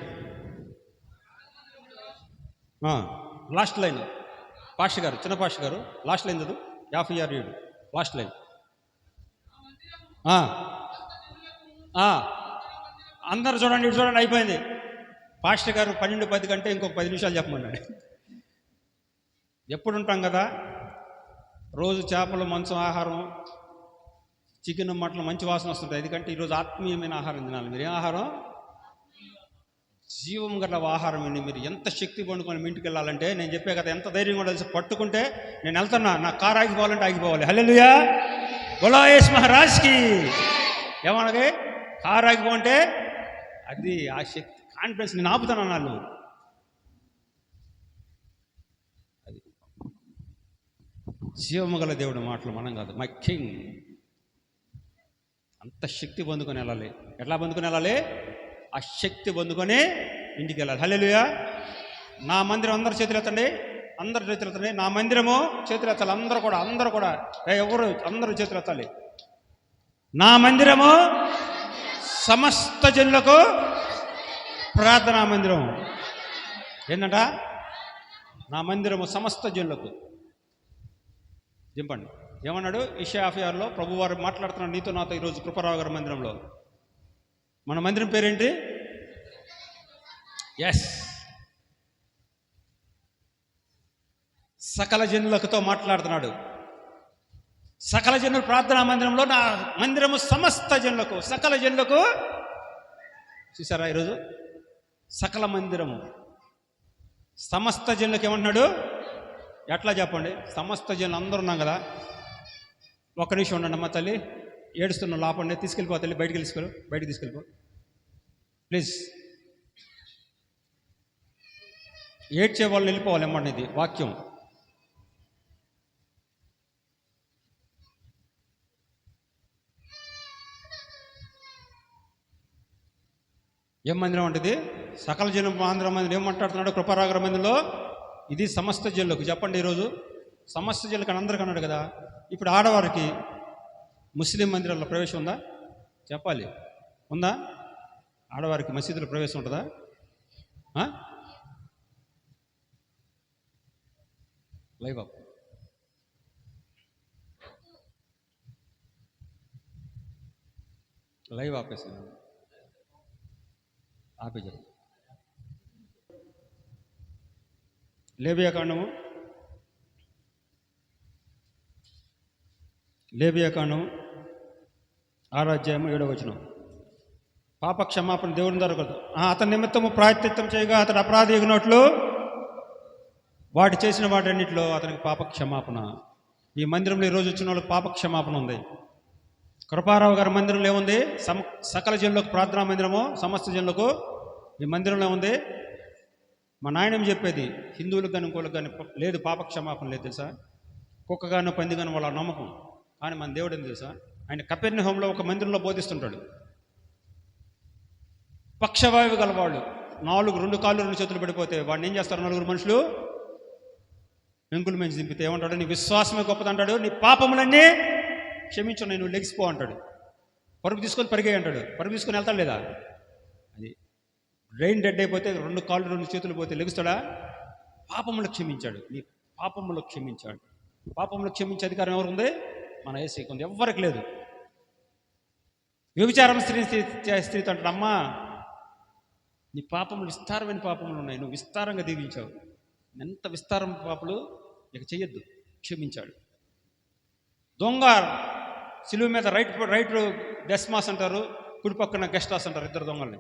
[SPEAKER 2] లాస్ట్ లైన్ పాస్టర్ గారు, చిన్న పాస్టర్ గారు, లాస్ట్ లైన్ చదువు. 56:7 లాస్ట్ లైన్. అందరు చూడండి, ఇటు చూడండి, అయిపోయింది. పాస్టర్ గారు 12:10 కంటే ఇంకొక 10 నిమిషాలు చెప్పమన్నాడు. ఎప్పుడు ఉంటాం కదా, రోజు చేపలు, మంచం ఆహారం, చికెన్, మటన్ మంచి వాసన వస్తుంటాయి. ఎందుకంటే ఈరోజు ఆత్మీయమైన ఆహారం తినాలి. మీరు ఏం ఆహారం? జీవం గల ఆహారం అండి. మీరు ఎంత శక్తి పండుకొని మీ ఇంటికి వెళ్ళాలంటే, నేను చెప్పే కదా, ఎంత ధైర్యం కూడా తెలిసి పట్టుకుంటే నేను వెళ్తున్నా, నా కారు ఆగిపోవాలంటే ఆగిపోవాలి. హల్లెలూయా, బోలో యేసు మహారాజ్కి. ఏమనగా కారు ఆగిపోంటే అది ఆ శక్తి, కాన్ఫిడెన్స్. నేను ఆపుతాను అన్నాను. అది జీవము గల దేవుడు మాటలు మనం కాదు. My king. అంత శక్తి పొందుకొని వెళ్ళాలి. ఎట్లా పొందుకొని వెళ్ళాలి? ఆ శక్తి పొందుకొని ఇంటికి వెళ్ళాలి. హల్లెలూయా. నా మందిరం, అందరు చేతులు ఎత్తండి, అందరు చేతులు ఎత్తండి. నా మందిరము చేతులు ఎత్తాలి. అందరూ కూడా ఎవరు, అందరూ చేతులు ఎత్తాలి. నా మందిరము సమస్త జనులకు ప్రార్థనా మందిరం. ఏంటంట? నా మందిరము సమస్త జనులకు. దింపండి. ఏమన్నాడు? యెషయా 56లో ప్రభువారు మాట్లాడుతున్నాడు నీతో నాతో ఈరోజు కృపారావు గారి మందిరంలో. మన మందిరం పేరేంటి? ఎస్, సకల జనులకుతో మాట్లాడుతున్నాడు. సకల జనులు ప్రార్థనా మందిరంలో, నా మందిరము సమస్త జనులకు, సకల జనులకు. చూసారా ఈరోజు? సకల మందిరము సమస్త జనులకు. ఏమంటున్నాడు? ఎట్లా చెప్పండి? సమస్త జనులు అందరూ ఉన్నాం కదా. ఒక్క నిమిషం ఉండండి అమ్మ తల్లి, ఏడుస్తున్న లాపండి, తీసుకెళ్ళిపో తల్లి, బయటికి తీసుకెళ్ళిపో ప్లీజ్. ఏడ్చే వాళ్ళు వెళ్ళిపోవాలి అమ్మండి. ఇది వాక్యం. ఏం మందిరం అంటే? సకల జనం ఆంధ్ర మందిరం. ఏం మాట్లాడుతున్నాడు కృపారాగర మందిరంలో? ఇది సమస్త జనులకు. చెప్పండి ఈరోజు సమస్త జనులకు అని అందరికీ అన్నాడు కదా. ఇప్పుడు ఆడవారికి ముస్లిం మందిరాల్లో ప్రవేశం ఉందా? చెప్పాలి. ఉందా? ఆడవారికి మసీదులో ప్రవేశం ఉంటుందా? Live up. లైవ్ ఆపేసాను. ఆపేజారు. లేవియాకాండము 6:7 పాప క్షమాపణ దేవుని దొరకదు. అతని నిమిత్తము ప్రాయశ్చిత్తం చేయగా అతడు అపరాధి ఎగినట్లు వాటి చేసిన వాటన్నిటిలో అతనికి పాప క్షమాపణ. ఈ మందిరంలో ఈరోజు వచ్చిన వాళ్ళకి పాప క్షమాపణ ఉంది. కృపారావు గారి మందిరంలో ఏముంది? సకల జనులకు ప్రార్థనా మందిరము, సమస్త జనులకు. ఈ మందిరంలో ఉంది. మా నాయనం చెప్పేది, హిందువులకు కానీ ఇంకోళ్ళకి కానీ లేదు, పాప క్షమాపణ లేదు తెలుసా. కుక్కగానో పందిగానో వాళ్ళ నమ్మకం. కానీ మన దేవుడు ఏం తెలుసా, ఆయన కపెర్నహూములో ఒక మందిరంలో బోధిస్తుంటాడు. పక్షవాయువు గలవాళ్ళు 2 కాళ్ళు 2 చేతులు పడిపోతే వాడిని ఏం చేస్తారు? 4 మనుషులు వెంకులు మంచి దింపితే ఏమంటాడు? నీ విశ్వాసమే గొప్పది అంటాడు. నీ పాపములన్నీ క్షమించు, నేను లెగిసిపో అంటాడు. పరుపు తీసుకొని పరిగె అంటాడు. పరుపు తీసుకొని వెళ్తాడు లేదా? అది బ్రెయిన్ డెడ్ అయిపోతే 2 కాళ్ళు 2 చేతులు పోతే లెగుస్తాడా? పాపములు క్షమించాడు. నీ పాపములు క్షమించాడు. పాపములు క్షమించే అధికారం ఎవరు ఉంది? మన యేసుకు ఉంది. ఎవ్వరికి లేదు. వ్యభిచారం స్త్రీతో అంటాడు, అమ్మా నీ పాపములు విస్తారమైన పాపములు ఉన్నాయి, నువ్వు విస్తారంగా దీవించావు, ఎంత విస్తారం పాపలు ఇక చెయ్యొద్దు, క్షమించాడు. దొంగ సిలువ మీద రైట్ డెస్మాస్ అంటారు, కుడి పక్కన గెస్టాస్ అంటారు. 2 దొంగల్ని.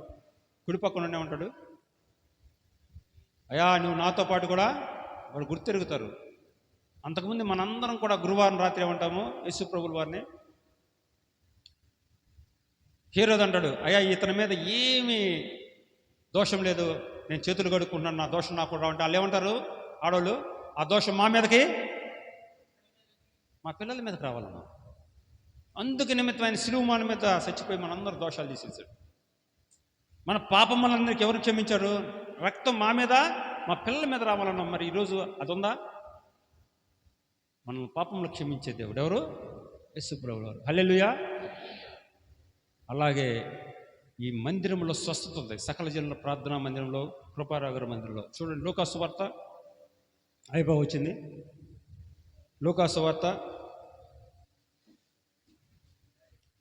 [SPEAKER 2] కుడి పక్కన ఉంటాడు, అయ్యా నువ్వు నాతో పాటు కూడా వాడు గుర్తెరుగుతారు. అంతకుముందు మనందరం కూడా గురువారం రాత్రి ఏమంటాము? యేసు ప్రభుల వారిని. హీరోది అంటాడు, అయ్యా ఇతని మీద ఏమీ దోషం లేదు, నేను చేతులు కడుక్కుంటున్నాను, నా దోషం నాకు కూడా అంటే వాళ్ళు ఏమంటారు ఆడవాళ్ళు? ఆ దోషం మా మీదకి, మా పిల్లల మీదకి రావాలన్నా. అందుకు నిమిత్తమైన సిలువమాన మీద చచ్చిపోయి మనందరూ దోషాలు తీసేశాడు. మన పాపములందరికీ ఎవరు క్షమించారు? రక్తం మా మీద, మా పిల్లల మీద రావాలన్నాం. మరి ఈరోజు అది ఉందా? మనం పాపములు క్షమించే దేవుడు ఎవరు? యేసు ప్రభువు వారు. హల్లెలూయా. అలాగే ఈ మందిరంలో స్వస్థత ఉంది. సకల జనుల ప్రార్థనా మందిరంలో, కృపారావు గారి మందిరంలో. చూడండి, లూకాసు వార్త వచ్చింది. లూకాసు వార్త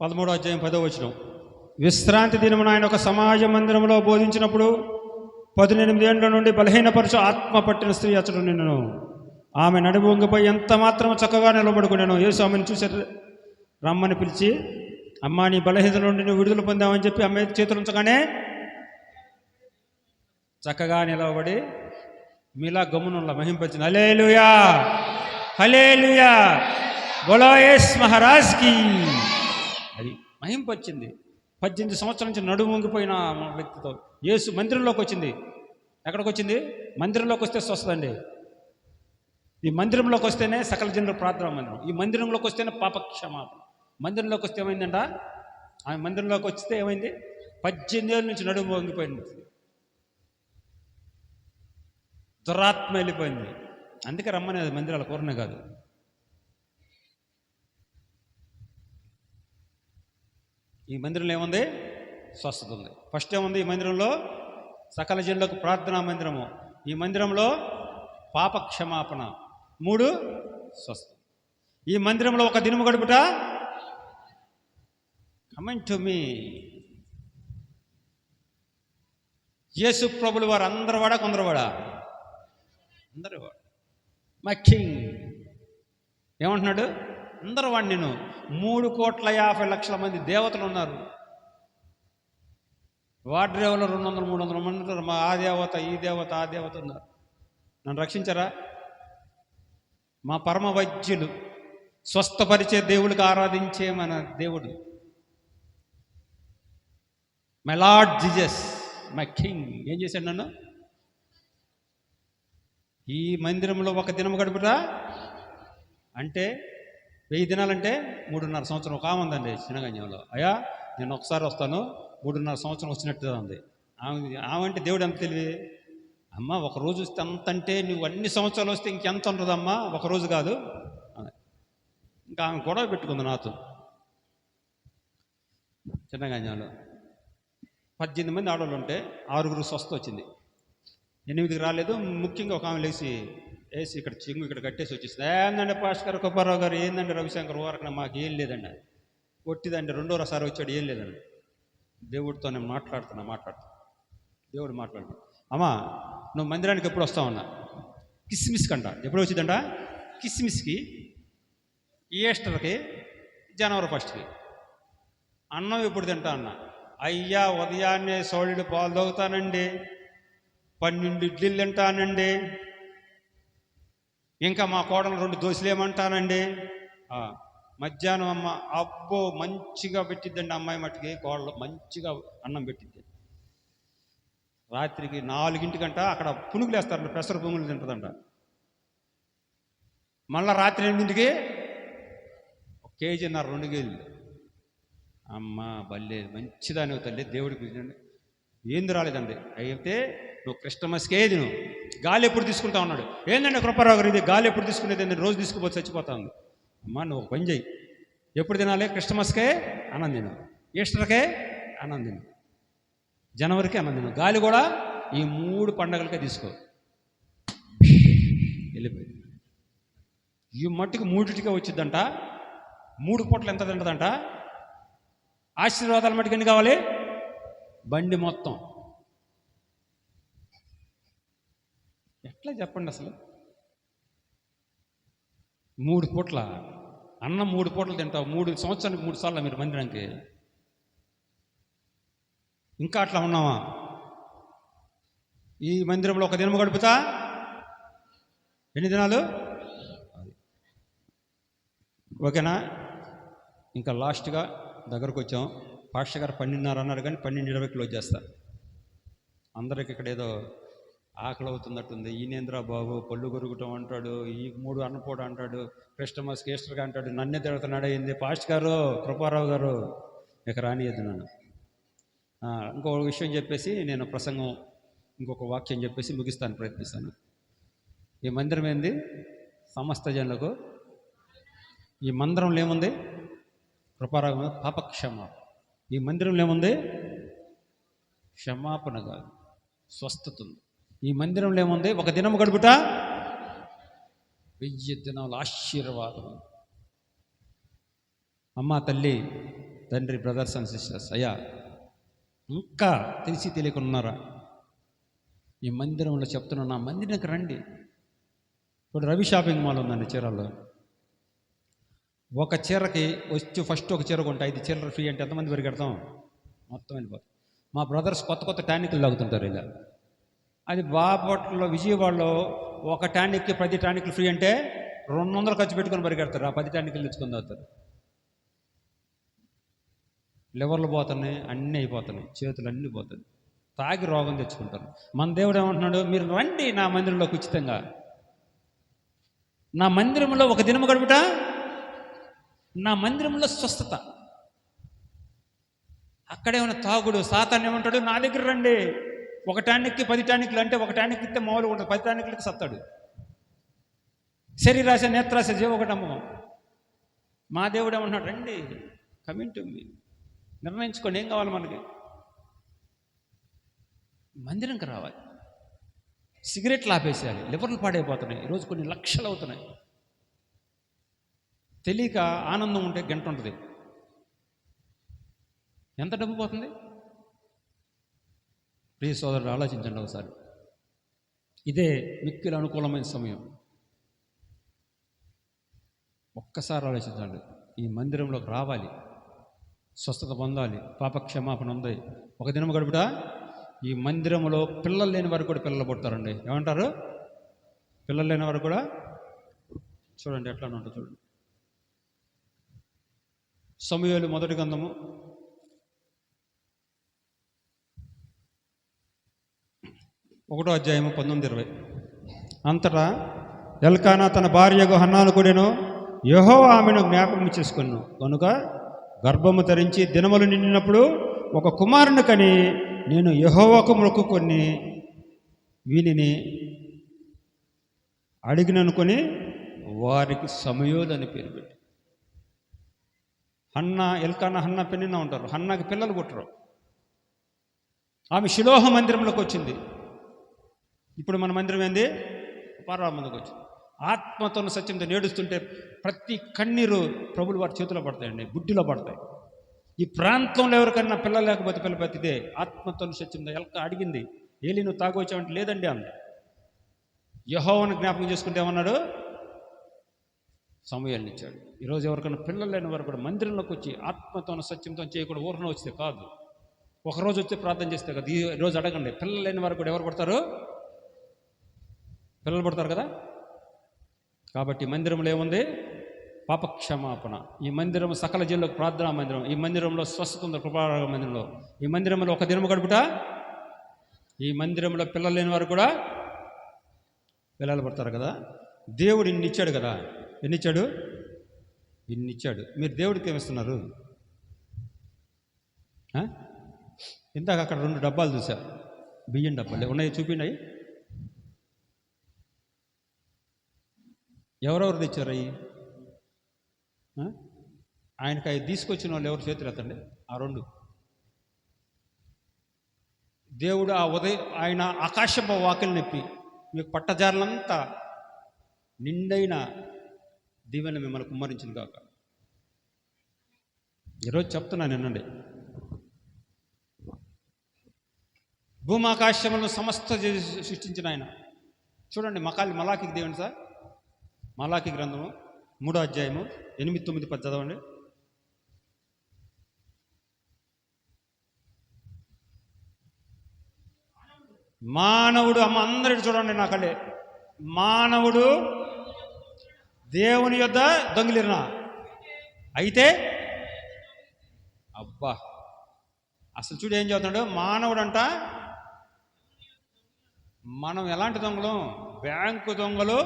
[SPEAKER 2] 13వ అధ్యాయం 10వ వచనం. విశ్రాంతి దినమున ఆయన ఒక సమాజ మందిరంలో బోధించినప్పుడు 18 ఏళ్ల నుండి బలహీనపరచు ఆత్మ పట్టిన స్త్రీ అతడు నిన్ను. ఆమె నడుముంగిపై ఎంత మాత్రం చక్కగా నిలబడుకున్నాను. యేసు ఆమెను చూసి రమ్మని పిలిచి, అమ్మా, నీ బలహీనత నుండి నువ్వు విడుదల పొందామని చెప్పి అమ్మాయి చేతులు ఉంచగానే చక్కగా నిలబడి మీలా గమ్మునుల మహింపరిచింది. హల్లెలూయా, హల్లెలూయా, బోలో యేసు మహారాజ్కి. అది మహింపరిచింది. 18 సంవత్సరాల నుంచి నడుము వంగిపోయిన వ్యక్తితో యేసు మందిరంలోకి వచ్చింది. ఎక్కడికి వచ్చింది? మందిరంలోకి వస్తే స్వస్థత. ఈ మందిరంలోకి వస్తేనే సకల జనుల ప్రార్థనా మందిరం. ఈ మందిరంలోకి వస్తేనే పాపక్షమాపణ. మందిరంలోకి వస్తే ఏమైందంట? ఆమె మందిరంలోకి వస్తే ఏమైంది? 18 ఏళ్ళ నుంచి నడుము వంగిపోయింది, దురాత్మ వెళ్ళిపోయింది. అందుకే రమ్మనేది మందిరాల కూరనే కాదు. ఈ మందిరంలో ఏముంది? స్వస్థత ఉంది. ఫస్ట్ ఏముంది? ఈ మందిరంలో సకల జనులకు ప్రార్థనా మందిరము. ఈ మందిరంలో పాప క్షమాపణ. 3 స్వస్థత. ఈ మందిరంలో ఒక దినము గడుపుట. Coming to me. యేసు ప్రభులు వారు అందరు వాడా, కొందరు వాడా? అందరు వాడు. మై కింగ్ ఏమంటున్నాడు? అందరూ వాడు. నేను 3,50,00,000 మంది దేవతలు ఉన్నారు. వాడ్రేవులో 200-300 మంది ఉన్నారు. మా ఆ దేవత, ఈ దేవత, ఆ దేవత ఉన్నారు. నన్ను రక్షించరా? మా పరమ వైద్యులు, స్వస్థపరిచే దేవుడికి ఆరాధించే మన దేవుడు, my lord Jesus, my king ఏం చేశాడు? నన్ను ఈ మందిరంలో ఒక దినం గడుపురా అంటే 1000 దినాలంటే 3.5 సంవత్సరం. ఒక ఆమె ఉందండి చిన్నగంజంలో. అయ్యా, నేను ఒకసారి వస్తాను, 3.5 సంవత్సరం వచ్చినట్టుగా ఉంది. ఆమె అంటే దేవుడు ఎంత తెలివి. అమ్మ, ఒక రోజు వస్తే అంత అంటే నువ్వు అన్ని సంవత్సరాలు వస్తే ఇంకెంత ఉంటుందమ్మా? ఒక రోజు కాదు. ఇంకా ఆమె గొడవ పెట్టుకుంది నాతో. చిన్నగంజంలో 18 మంది ఆడవాళ్ళు ఉంటే 6 స్వస్థ వచ్చింది, 8కి రాలేదు. ముఖ్యంగా ఒక ఆమె వేసి ఇక్కడ చెంగు ఇక్కడ కట్టేసి వచ్చేసింది. ఏందండి పాస్టర్ గారు, కొప్పారావు గారు, ఏందండి రవిశంకర్ ఊరకన, మాకు ఏం లేదండి. కొట్టిదండి. 2వ సారి వచ్చాడు, ఏం లేదండి. దేవుడితో నేను మాట్లాడుతున్నా. దేవుడు మాట్లాడుతున్నా. అమ్మా, నువ్వు మందిరానికి ఎప్పుడు వస్తావన్నా? కిస్మిస్ కంట. ఎప్పుడు వచ్చిందంట? కిస్మిస్కి, ఈస్టర్కి, జనవరి 1కి. అన్నం ఎప్పుడు తింటా అన్న? అయ్యా, ఉదయాన్నే సోళిడు పాలు తాగుతానండి, 12 ఇడ్లీలు తింటానండి, ఇంకా మా కోడలు 2 దోశలు ఏమంటానండి. మధ్యాహ్నం అమ్మ అబ్బో మంచిగా పెట్టిద్దండి అమ్మాయి మట్టుకి. కోడలు మంచిగా అన్నం పెట్టిద్ది. రాత్రికి 4ంటికంట అక్కడ పునుగులు వేస్తారంట, పెసర పునుగులు తింటుందంట. మళ్ళీ రాత్రి 8ంటికి 1.5 కేజీన్నర 2 కేజీలు. అమ్మ బల్లే మంచిదాని తల్లి, దేవుడికి ఏంది రాలేదండి. అయితే నువ్వు క్రిస్టమస్కే నువ్వు గాలి ఎప్పుడు తీసుకుంటా ఉన్నాడు. ఏంటంటే కృపారావు గారు, ఇది గాలి ఎప్పుడు తీసుకునేది ఏంటంటే రోజు తీసుకుపోతే చచ్చిపోతా ఉంది. అమ్మా, నువ్వు ఒక పని చేయి, ఎప్పుడు తినాలి? క్రిస్టమస్కే అన్నం తిను, ఈస్టర్కే అన్నం తిను, జనవరికి అన్నం తిను, గాలి కూడా ఈ 3 పండగలకే తీసుకో. వెళ్ళిపోయింది. ఈ మట్టికి 3టికే వచ్చిద్దంట. 3 పూటలు ఎంత తింటుందంట? ఆశీర్వాదాల మట్టికి ఎన్ని కావాలి? బండి మొత్తం. ఎట్లా చెప్పండి అసలు? 3 పూట్ల అన్నం, 3 పూటలు తింటావు. 3 సంవత్సరానికి 3 సార్లు మీరు మందిరానికి. ఇంకా అట్లా ఉన్నావా? ఈ మందిరంలో ఒక దినం గడుపుతా. ఎన్ని దినాలు? ఓకేనా? ఇంకా లాస్ట్గా దగ్గరకు వచ్చాం. పాస్టర్ గారు 12:30 అన్నారు, కానీ 12:20 క్లోజ్ చేస్తా. అందరికి ఇక్కడ ఏదో ఆకలి అవుతున్నట్టుంది. ఈయనేంద్రా బాబు పళ్ళు కొరుకుతాం అంటాడు, ఈ 3 అన్నపోడు అంటాడు, క్రిస్టమస్ ఈస్టర్గా అంటాడు, నన్నే తిడుతున్నాడు. ఏంది పాస్టర్ గారు, కృపారావు గారు, ఇక రానియద్దు నన్ను. ఇంకొక విషయం చెప్పేసి నేను ప్రసంగం, ఇంకొక వాక్యం చెప్పేసి ముగిస్తాను ప్రయత్నిస్తాను. ఈ మందిరం ఏంది? సమస్త జనులకు. ఈ మందిరంలో ఏముంది? కృపారావు పాపక్షమ. ఈ మందిరంలో ఏముంది? క్షమాపణ కాదు, స్వస్థత ఉంది. ఈ మందిరంలో ఏముంది? ఒక దినం గడుపుట 1000 దినాల ఆశీర్వాదం. అమ్మ, తల్లి, తండ్రి, బ్రదర్స్ అండ్ సిస్టర్స్, అయ్యా ఇంకా తెలిసి తెలియకుండా ఉన్నారా? ఈ మందిరంలో చెప్తున్నా, నా మందిరానికి రండి. ఇప్పుడు రవి షాపింగ్ మాల్ ఉందండి చీరాల్లో. ఒక చీరకి వచ్చి ఫస్ట్ ఒక చీర కొంటే 5 చీరలు ఫ్రీ అంటే ఎంతమంది పరిగెడతాం? మొత్తం వెళ్ళిపోతాం. మా బ్రదర్స్ కొత్త కొత్త టానిక్లు తాగుతుంటారు ఇలా. అది బాపట్లలో, విజయవాడలో ఒక టానిక్కి 10 టానిక్లు ఫ్రీ అంటే 200 ఖర్చు పెట్టుకొని పరిగెడతారు. ఆ 10 టానిక్లు తెచ్చుకొని తాగుతారు. లివర్లు పోతున్నాయి, అన్నీ అయిపోతున్నాయి, చేతులు అన్నీ పోతున్నాయి, తాగి రోగం తెచ్చుకుంటారు. మన దేవుడు ఏమంటున్నాడు? మీరు రండి నా మందిరంలోకి ఉచితంగా. నా మందిరంలో ఒక దినము గడుపుట, నా మందిరంలో స్వస్థత. అక్కడేమైనా తాగుడు. సాతాను ఏమంటాడు? నా దగ్గర రండి, ఒక టానిక్కి 10 టానిక్లు అంటే ఒక టానిక్ ఇస్తే మామూలుగా ఉంటుంది, 10 టానిక్లకి సత్తాడు. శరీరాశ, నేత్రాశ, జీవ ఒకటి అమ్మకం. మా దేవుడు ఏమంటున్నాడు? రండి, కమింగ్ టు మీ. నిర్ణయించుకోండి ఏం కావాలి మనకి. మందిరంకి రావాలి. సిగరెట్లు ఆపేసేయాలి. లివర్లు పాడైపోతున్నాయి. ఈరోజు కొన్ని లక్షలు అవుతున్నాయి. తెలియక ఆనందం ఉంటే గంట ఉంటుంది. ఎంత డబ్బు పోతుంది? ప్రియ సోదరులు, ఆలోచించండి ఒకసారి. ఇదే మిక్కిలి అనుకూలమైన సమయం. ఒక్కసారి ఆలోచించండి. ఈ మందిరంలోకి రావాలి, స్వస్థత పొందాలి, పాపక్షమాపణ ఉంది. ఒక దినం గడుపుట. ఈ మందిరంలో పిల్లలు లేని వారు కూడా పిల్లలు పుడతారండి. ఏమంటారు? పిల్లలు లేని వారు కూడా చూడండి ఎట్లా ఉంటుంది చూడండి. సమూయేలు మొదటి గ్రంథము 1వ అధ్యాయము 19-20. అంతటా ఎల్కానా తన భార్యకు హన్నాను కూడాను యెహోవా ఆమెను జ్ఞాపకం చేసుకొను కనుక గర్భము ధరించి దినములు నిండినప్పుడు ఒక కుమారుని కని నేను యెహోవాకు మొక్కుకొని వీనిని అడిగిననుకొని వారికి సమూయేలు అని పేరు పెట్టి. ఎల్కానా హన్నా పెన్నిన ఉంటారు. హన్నాకి పిల్లలు పుట్టరు. ఆమె షిలోహ మందిరంలోకి వచ్చింది. ఇప్పుడు మన మందిరం ఏంది? పరలోక మందికి వచ్చింది. ఆత్మతోను సత్యంతో నేడుస్తుంటే ప్రతి కన్నీరు ప్రభులు వారి చేతిలో పడతాయండి, బుడ్డిలో పడతాయి. ఈ ప్రాంతంలో ఎవరికన్నా పిల్లలు లేకపోతే పిల్ల బతిదే ఆత్మతోను సత్యంతో. ఎల్కా అడిగింది, ఏలి నువ్వు తాగొచ్చావంటే లేదండి అంది. యెహోవాను జ్ఞాపకం చేసుకుంటే ఏమన్నాడు? సమూయేలుని ఇచ్చాడు. ఈరోజు ఎవరికైనా పిల్లలు లేని వారు కూడా మందిరంలోకి వచ్చి ఆత్మతోను సత్యంతో చేయకూడదు. ఊరన వస్తే కాదు, ఒకరోజు వచ్చి ప్రార్థన చేస్తే కదా. ఈరోజు అడగండి, పిల్లలు లేని వారు కూడా ఎవరు పడతారు? పిల్లలు పడతారు కదా. కాబట్టి మందిరంలో ఏముంది? పాపక్షమాపణ. ఈ మందిరం సకల జిల్లకు ప్రార్థనా మందిరం. ఈ మందిరంలో స్వస్థత ఉంది, కృపారాగ మందిరంలో. ఈ మందిరంలో ఒక దినము గడుపుట. ఈ మందిరంలో పిల్లలు లేని వారు కూడా పిల్లలు పడతారు కదా. దేవుడు ఇన్ని ఇచ్చాడు కదా. ఎన్నిచ్చాడు? ఇన్ని ఇచ్చాడు. మీరు దేవుడికి ఏమిస్తున్నారు? ఇందాక అక్కడ 2 డబ్బాలు చూసా, బియ్యం డబ్బాలు ఉన్నాయి, చూపినాయి. ఎవరెవరు తెచ్చారు అవి? ఆయనకి అవి తీసుకొచ్చిన వాళ్ళు ఎవరు? చేతులు ఎత్తండి. ఆ 2 దేవుడు ఆ ఆయన ఆకాశపు వాకిలి నిప్పి మీకు పట్టజారులంతా నిండైన దీవెన మిమ్మల్ని కుమ్మరించింది కాక. ఈరోజు చెప్తున్నాను వినండి. భూమాకాశములను సమస్త సృష్టించిన ఆయన. చూడండి, మలాకి దేవుని సార్, మలాకి గ్రంథము 3వ అధ్యాయము 8, 9, 10 చదవండి. మానవుడు, అమ్మ అందరికి చూడండి నా కళ్ళే. మానవుడు దేవుని యొద్ద దొంగిలినా అయితే, అబ్బా అసలు చూడు ఏం చదువుతున్నాడు. మానవుడు అంట, మనం ఎలాంటి దొంగలు? బ్యాంకు దొంగలు,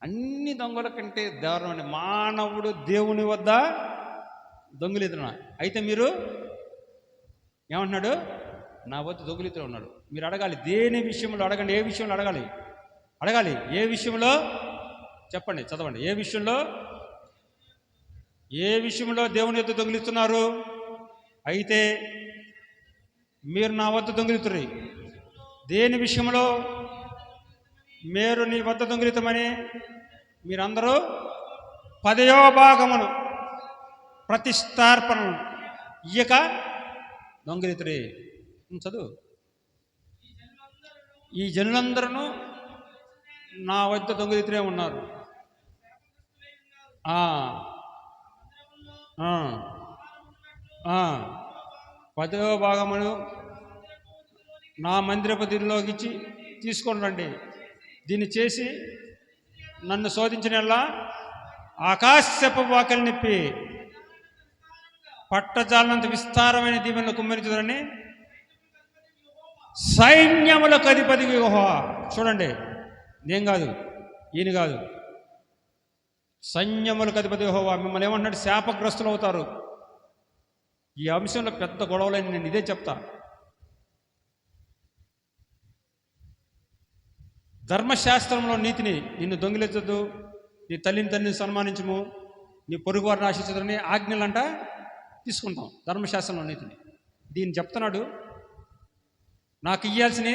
[SPEAKER 2] అన్ని దొంగల కంటే దారుణం. మానవుడు దేవుని వద్ద దొంగిలితున్నా అయితే మీరు ఏమంటున్నాడు? నా వద్ద దొంగిలితులు ఉన్నాడు. మీరు అడగాలి, దేని విషయంలో అడగండి. ఏ విషయంలో అడగాలి? ఏ విషయంలో? చెప్పండి, చదవండి. ఏ విషయంలో? ఏ విషయంలో దేవుని యొద్ద దొంగిలిస్తున్నారు? అయితే మీరు నా వద్ద దొంగిలితురు. దేని విషయంలో? మీరు నీ వద్ద దొంగిలితమని మీరందరూ 10వ భాగమును ప్రతిష్టార్పణను ఇయ్యక దొంగిలితురే. చదువు. ఈ జనులందరూ నా వద్ద దొంగిలితురే ఉన్నారు. 10వ భాగమును నా మందిరపు దిల్లోకి ఇచ్చి తీసుకొని రండి. దీన్ని చేసి నన్ను శోధించినలా ఆకాశపు వాకిలి నిప్పి పట్టజాలంత విస్తారమైన దీవెనలు కుమ్మరించుదని సైన్యములకు అధిపతి యెహోవా. చూడండి, నేను కాదు, ఈయన కాదు, సైన్యములకు అధిపతి యెహోవా మిమ్మల్ని ఏమంటున్నాడు? శాపగ్రస్తులు అవుతారు. ఈ అంశంలో పెద్ద గొడవలని నేను ఇదే చెప్తా. ధర్మశాస్త్రంలో నీతిని, నిన్ను దొంగిలించద్దు, నీ తండ్రిని సన్మానించము, నీ పొరుగు వారిని ఆశించదని ఆజ్ఞలంట తీసుకుంటాం ధర్మశాస్త్రంలో నీతిని. దీన్ని చెప్తున్నాడు, నాకు ఇయ్యాల్సిన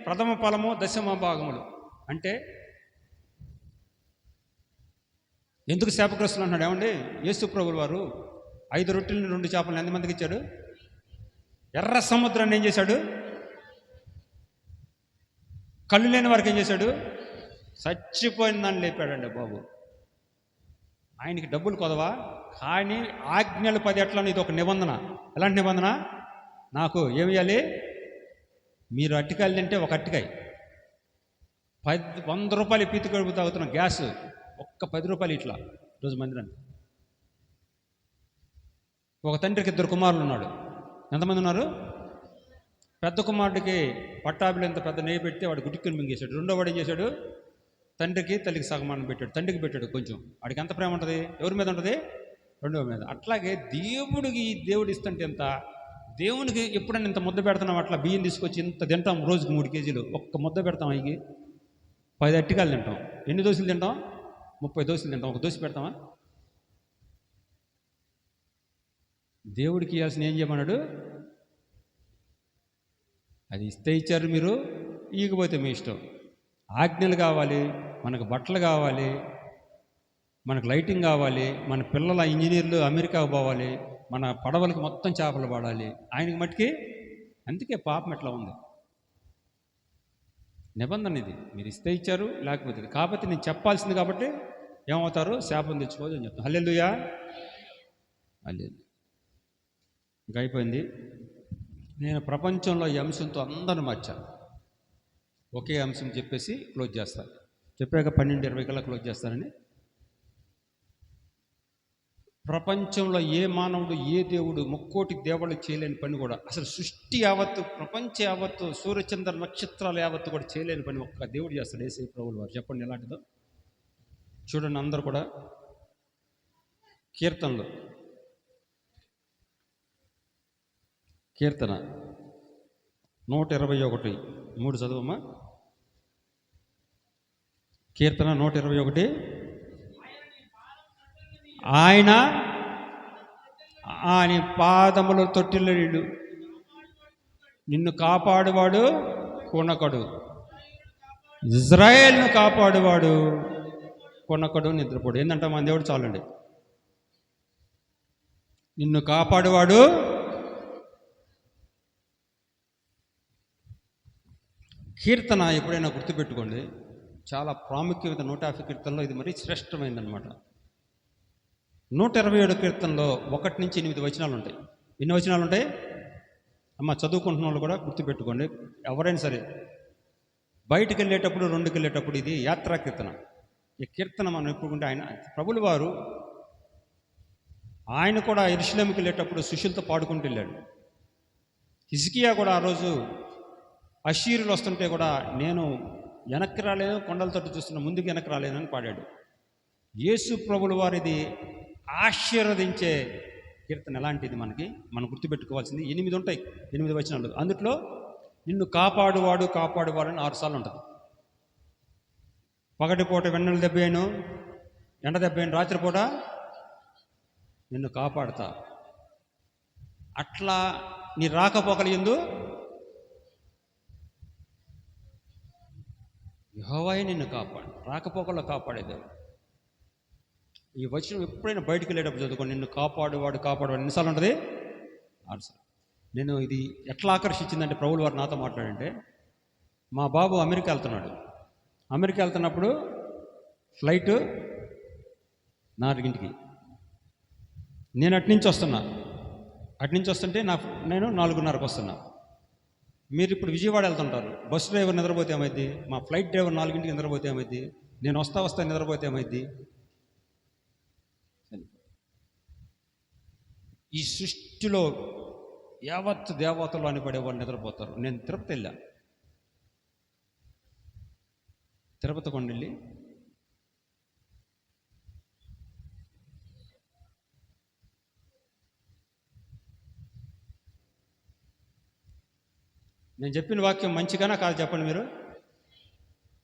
[SPEAKER 2] ప్రథమ ఫలము 10వ భాగములు. అంటే ఎందుకు శాపగ్రస్తులు అన్నాడు? ఏమండి, యేసు ప్రభువు వారు 5 రొట్టెలను 2 చేపలను ఎంతమందికి ఇచ్చాడు? ఎర్ర సముద్రాన్ని ఏం చేశాడు? కళ్ళు లేని వారికి ఏం చేశాడు? చచ్చిపోయిన దాన్ని లేపాడండి బాబు. ఆయనకి డబ్బులు కొదవా? కానీ ఆజ్ఞలు 10 ఎట్లా? ఇది ఒక నిబంధన. ఎలాంటి నిబంధన? నాకు ఏమియాలి? మీరు అట్టికాయలు తింటే ఒక అట్టికాయ 100 రూపాయలు పీతి కడుపు తాగుతున్న గ్యాస్ ఒక్క 10 రూపాయలు ఇట్లా రోజు మందిరానికి. ఒక తండ్రికి 2 కుమారులు ఉన్నాడు. ఎంతమంది ఉన్నారు? పెద్ద కుమారుడికి పట్టాభిలు ఎంత పెద్ద నెయ్యి పెడితే వాడు గుటిక్కుని మింగేశాడు. రెండో వాడు ఏం చేశాడు? తండ్రికి తల్లికి సగమానం పెట్టాడు. తండ్రికి పెట్టాడు కొంచెం. వాడికి ఎంత ప్రేమ ఉంటుంది? ఎవరి మీద ఉంటుంది? రెండవ మీద. అట్లాగే దేవుడు ఇస్తుంటే ఎంత, దేవునికి ఎప్పుడైనా ఇంత ముద్ద పెడతాం? అట్లా బియ్యం తీసుకొచ్చి ఇంత తింటాం రోజుకి 3 కేజీలు. ఒక్క ముద్ద పెడతాం, అయ్యి 10 అట్టికాయలు తింటాం. ఎన్ని దోశలు తింటాం? 30 దోశలు తింటాం. ఒక దోశ పెడతామా? దేవుడికి ఇవ్వాల్సిన ఏం చేయమన్నాడు? అది ఇస్తే ఇచ్చారు మీరు, ఈగిపోతే మీ ఇష్టం. ఆజ్ఞలు కావాలి, మనకు బట్టలు కావాలి, మనకు లైటింగ్ కావాలి, మన పిల్లల ఇంజనీర్లు అమెరికాకు పోవాలి, మన పడవలకి మొత్తం చేపలు పడాలి. ఆయనకి మట్టుకి అందుకే పాపం ఎట్లా ఉంది. నిబంధన ఇది. మీరు ఇస్తే ఇచ్చారు, లేకపోతే కాబట్టి నేను చెప్పాల్సింది. కాబట్టి ఏమవుతారు? శాపం తెచ్చుకోవద్దు అని చెప్తాను. హల్లెలూయా. హల్లెలూయా. ఇంకా అయిపోయింది. నేను ప్రపంచంలో ఈ అంశంతో అందరిని మార్చాను. ఒకే అంశం చెప్పేసి క్లోజ్ చేస్తాను. చెప్పాక 12:20 కల్లా క్లోజ్ చేస్తానని. ప్రపంచంలో ఏ మానవుడు, ఏ దేవుడు, 1 కోటి దేవుళ్ళు చేయలేని పని కూడా, అసలు సృష్టి యావత్తు, ప్రపంచ యావత్తు, సూర్యచంద్ర నక్షత్రాలు యావత్తు కూడా చేయలేని పని ఒక్క దేవుడు చేస్తాడు. యేసయ్య ప్రభువుల వారు. చెప్పండి ఎలాంటిదో. చూడండి అందరూ కూడా కీర్తనలు, కీర్తన 121 3 చదువమ్మా. కీర్తన 121. ఆయన పాదముల తొట్టిల్లుడు, నిన్ను కాపాడువాడు కొనకడు, ఇజ్రాయేల్ను కాపాడువాడు కొనకడు, నిద్రపోడు. ఏంటంటే మన దేవుడు చాలండి. నిన్ను కాపాడువాడు. కీర్తన ఎప్పుడైనా గుర్తుపెట్టుకోండి, చాలా ప్రాముఖ్యమైన 150 కీర్తనలో ఇది మరీ శ్రేష్టమైందనమాట. 127 కీర్తనలో 1 నుంచి 8 వచనాలు ఉంటాయి. ఎన్ని వచనాలు ఉంటాయి అమ్మ? చదువుకుంటున్న వాళ్ళు కూడా గుర్తుపెట్టుకోండి. ఎవరైనా సరే బయటికి వెళ్ళేటప్పుడు, 2కి వెళ్ళేటప్పుడు ఇది యాత్రా కీర్తన. ఈ కీర్తన మనం ఎప్పుడుకుంటే ప్రభులు వారు ఆయన కూడా యెరూషలేముకి వెళ్ళేటప్పుడు శిష్యులతో పాడుకుంటూ వెళ్ళాడు. హిజ్కియా కూడా ఆ రోజు అషీరులు వస్తుంటే కూడా నేను వెనక్కి రాలేను, కొండల తట్టు చూస్తున్న, ముందుకు వెనక్కి రాలేనని పాడాడు. యేసు ప్రభుల వారిది ఆశీర్వదించే కీర్తన. ఎలాంటిది మనం గుర్తుపెట్టుకోవాల్సింది 8 ఉంటాయి, 8 వచనాలు. అందుట్లో నిన్ను కాపాడువాడు అని 6 సార్లు ఉంటుంది. పగటిపూట వెన్నెల దెబ్బేను, ఎండ దెబ్బేను, రాత్రిపూట నిన్ను కాపాడుతా. అట్లా నీ రాకపోకలు యందు యెహోవాయే నిన్ను కాపాడు, రాకపోకల్లో కాపాడేది. ఈ వచనం ఎప్పుడైనా బయటికి వెళ్ళేటప్పుడు చదువుకోండి. నిన్ను కాపాడువాడు కాపాడువాడు ఎన్నిసార్లు ఉంటుంది? ఆన్సర్. నేను ఇది ఎట్లా ఆకర్షించిందంటే ప్రభువుల వారు నాతో మాట్లాడంటే, మా బాబు అమెరికా వెళ్తున్నాడు. అమెరికా వెళ్తున్నప్పుడు ఫ్లైట్ 4కి, నేను అట్నుంచి వస్తున్నా. అట్నుంచి వస్తుంటే నేను 4:30కు వస్తున్నా. మీరు ఇప్పుడు విజయవాడ వెళ్తుంటారు, బస్సు డ్రైవర్ నిద్రపోతే ఏమైద్ది? మా ఫ్లైట్ డ్రైవర్ 4కి నిద్రపోతే ఏమైద్ది? నేను వస్తా నిద్రపోతే ఏమైద్ది? ఈ సృష్టిలో యావత్ దేవతలు అని పడేవాళ్ళు నిద్రపోతారు. నేను తిరుపతి వెళ్ళా. తిరుపతి కొండెళ్ళి నేను చెప్పిన వాక్యం మంచిగానా కాదు చెప్పండి మీరు.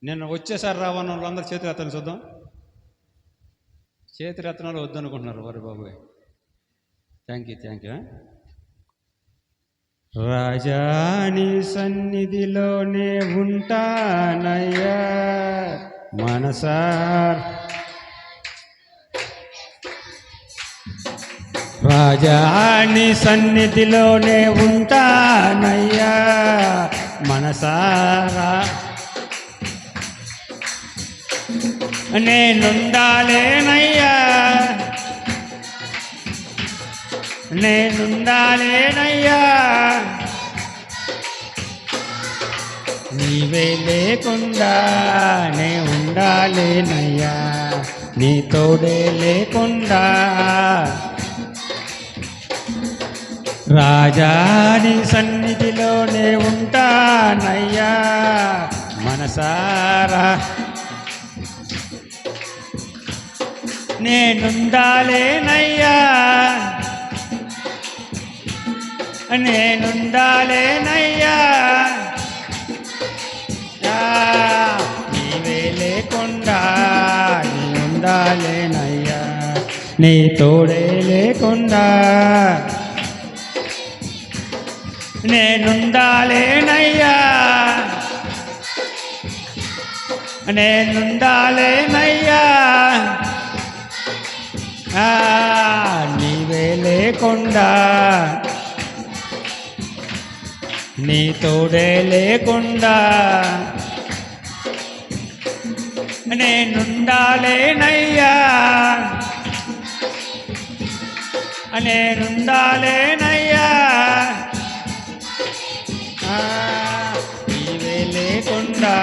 [SPEAKER 2] నేను వచ్చేసారి రావన్న వాళ్ళందరూ చేతులు చూద్దాం. చేతులు వద్దనుకుంటున్నారు. వారి బాబు థ్యాంక్ యూ. రాజాని సన్నిధిలోనే ఉంటానయ్యా మనసార్. రాజాని సన్నిధిలోనే ఉంటానయ్యా మనసారా. నేనుండాలేనయ్యా నీవే లేకుండా నే ఉండాలేనయ్యా, నీ తోడే లేకుండా. రాజాని సన్నిధిలోనే ఉంటానయ్యా మనసారా. నేనుండాలేనయ్యా నీవే లేకుండా నీ ఉండాలేనయ్యా, నీ తోడే లేకుండా. నేనుండాలేనయ్యా నీవే లేకుండా నీ తోడే లేకుండా. నేనుండాలేనయ్యా నీవే లేకుండా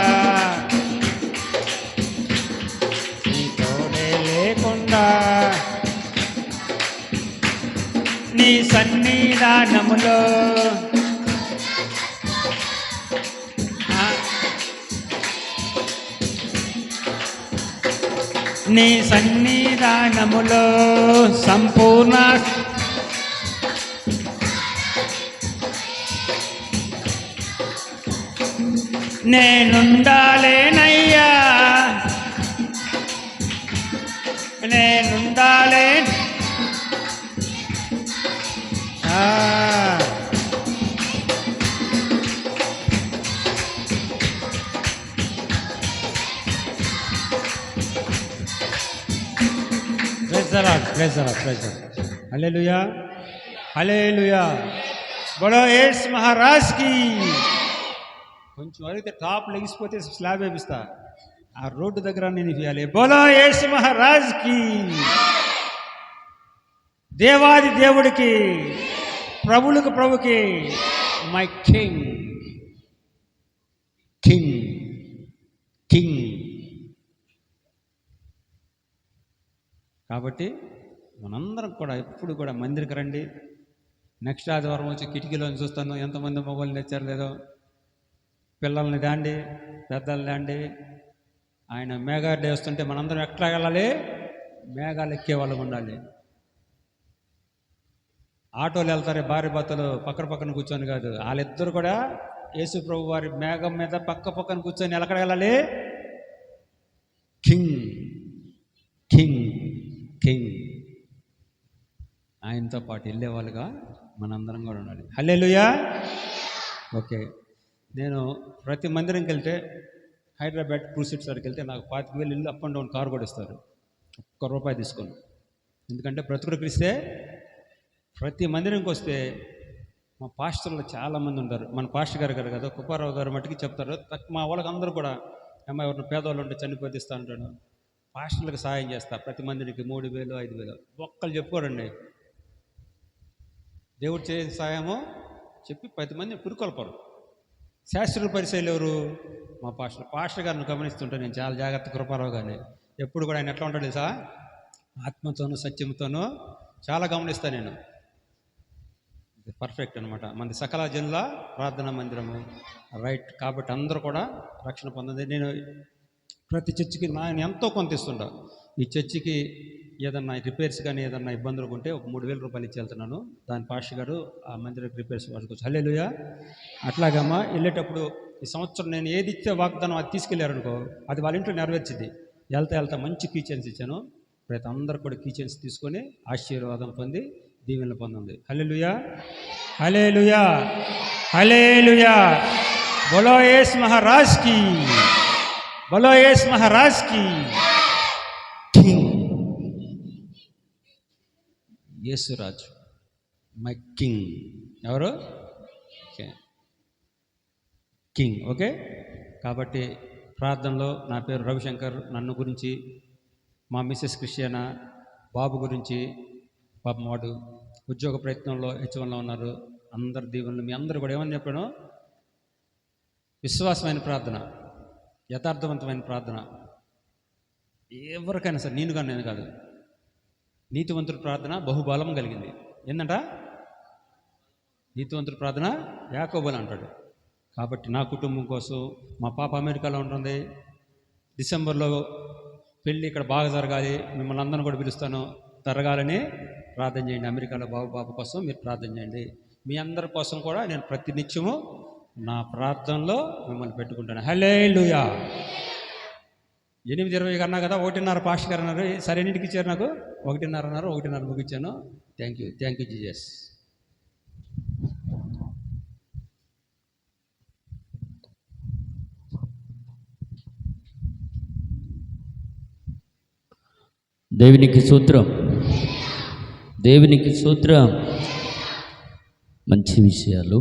[SPEAKER 2] నీ తోడే లేకుండా. నీ సన్నిధానములో నీ సన్నిధానములో సంపూర్ణ నేనుండాలేనయ్యా హల్లెలూయా హల్లెలూయా. బోలో యేసు మహారాజ్ కి. కొంచెం అడిగితే టాప్ లెగిసిపోతే స్లాబ్ వేపిస్తా. ఆ రోడ్డు దగ్గర నేను ఇవ్వాలి. బోలో యేసు మహారాజ్ కి. దేవాది దేవుడికి, ప్రభులకు ప్రభుకి, మై కింగ్ కింగ్ కింగ్. కాబట్టి మనందరం కూడా ఎప్పుడు కూడా మందిరికి రండి. నెక్స్ట్ ఆదివారం వచ్చి కిటికీలోని చూస్తాను ఎంతమంది మొబైల్ తెచ్చారు లేదో. పిల్లల్ని దాండి, పెద్దల్ని దాండి. ఆయన మేఘాలు వేస్తుంటే మనందరం ఎట్లా వెళ్ళాలి? మేఘాలు ఎక్కే వాళ్ళకు ఉండాలి. ఆటోలు వెళ్తారే భార్య భర్తలు పక్కన కూర్చొని కాదు, వాళ్ళిద్దరు కూడా యేసు ప్రభు వారి మేఘం మీద పక్కన కూర్చొని ఎక్కడ వెళ్ళాలి? King king king.
[SPEAKER 1] ఆయనతో పాటు వెళ్ళేవాళ్ళుగా మనందరం కూడా ఉండాలి.
[SPEAKER 2] హల్లెలూయా.
[SPEAKER 1] ఓకే, నేను ప్రతి మందిరంకి వెళ్తే హైదరాబాద్ క్రూసిడ్ సార్కి వెళ్తే నాకు 25,000 ఇల్లు అప్ అండ్ డౌన్ కారు కూడా ఇస్తారు, ₹1 తీసుకొని. ఎందుకంటే బ్రతుకుడు క్రిస్తే ప్రతి మందిరంకి వస్తే మా పాస్టర్లు చాలామంది ఉంటారు. మన పాస్టర్ గారు కదా కుప్పారావు గారు మట్టుకి చెప్తారు. మా వాళ్ళకి అందరూ కూడా అమ్మ ఎవరిని పేదవాళ్ళు ఉంటే చనిపోతే ఇస్తా అంటాడు. పాస్టర్లకు సహాయం చేస్తా, ప్రతి మందిరికి 3,000 5,000 ఒక్కళ్ళు చెప్పుకోరండి. దేవుడు చేసే సహాయము చెప్పి 10 మందిని పురుకొల్పరు. శాస్త్రుల పరిచయాలు ఎవరు? మా పాస్టర్ గారిని గమనిస్తుంటే నేను చాలా జాగ్రత్త. కృపారావు గారిని ఎప్పుడు కూడా ఆయన ఎట్లా ఉంటాడు తెలుసా? ఆత్మతోనూ సత్యంతోనూ చాలా గమనిస్తాను నేను. పర్ఫెక్ట్ అనమాట. మనది సకల జనుల ప్రార్థనా మందిరము, రైట్. కాబట్టి అందరూ కూడా రక్షణ పొందండి. నేను ప్రతి చర్చికి నేను ఎంతో కొంత ఇస్తుంటా. ఈ చర్చికి ఏదన్నా రిపేర్స్ కానీ ఏదన్నా ఇబ్బందులు ఉంటే ఒక ₹3,000 ఇచ్చి వెళ్తున్నాను. దాని పాస్టర్ గారు ఆ మందిరం రిపేర్స్ వాడుకోవచ్చు. హల్లెలూయా. అట్లాగమ్మా వెళ్ళేటప్పుడు ఈ సంవత్సరం నేను ఏది ఇచ్చే వాగ్దానం అది తీసుకెళ్ళారనుకో, అది వాళ్ళ ఇంట్లో నెరవేర్చింది. వెళ్తా మంచి కీచెన్స్ ఇచ్చాను. ప్రతి అందరు కూడా కీచెన్స్ తీసుకొని ఆశీర్వాదం పొంది దీవెనలు పొందండి. హల్లెలూయా,
[SPEAKER 2] హల్లెలూయా, హల్లెలూయా. బోలో యేసు మహారాజ్ కి, బోలో యేసు మహారాజ్ కి.
[SPEAKER 1] Yesuraju my king. ఎవరు? కింగ్. ఓకే. కాబట్టి ప్రార్థనలో నా పేరు రవిశంకర్. నన్ను గురించి, మా మిస్సెస్ క్రిస్టియానా, బాబు గురించి, పాపం వాడు ఉద్యోగ ప్రయత్నంలో హెచ్వన్లో ఉన్నారు. అందరి దీవెనలు మీ అందరూ కూడా ఏమని చెప్పాను? విశ్వాసమైన ప్రార్థన, యథార్థవంతమైన ప్రార్థన. ఎవరికైనా సరే, నేను కానీ నేను కాదు, నీతివంతుడి ప్రార్థన బహుబలం కలిగింది. ఏంటంట? నీతివంతుడి ప్రార్థన యాకోబు అంటాడు. కాబట్టి నా కుటుంబం కోసం, మా పాప అమెరికాలో ఉంటుంది, డిసెంబర్లో పెళ్ళి ఇక్కడ బాగా జరగాలి, మిమ్మల్ని అందరిని కూడా పిలుస్తాను, జరగాలని ప్రార్థన చేయండి. అమెరికాలో బాబు పాప కోసం మీరు ప్రార్థన చేయండి. మీ అందరి కోసం కూడా నేను ప్రతి నిత్యము నా ప్రార్థనలో మిమ్మల్ని పెట్టుకుంటాను. హల్లెలూయా. 8:20 అన్నా కదా, 1:30 పాస్టర్ గారు అన్నారు. సరే ఎన్నింటికి ఇచ్చారు నాకు? 1:30 అన్నారు. 1:30 ముగించాను. Thank you Jesus.
[SPEAKER 3] దేవునికి సూత్రం, దేవునికి సూత్రం. మంచి విషయాలు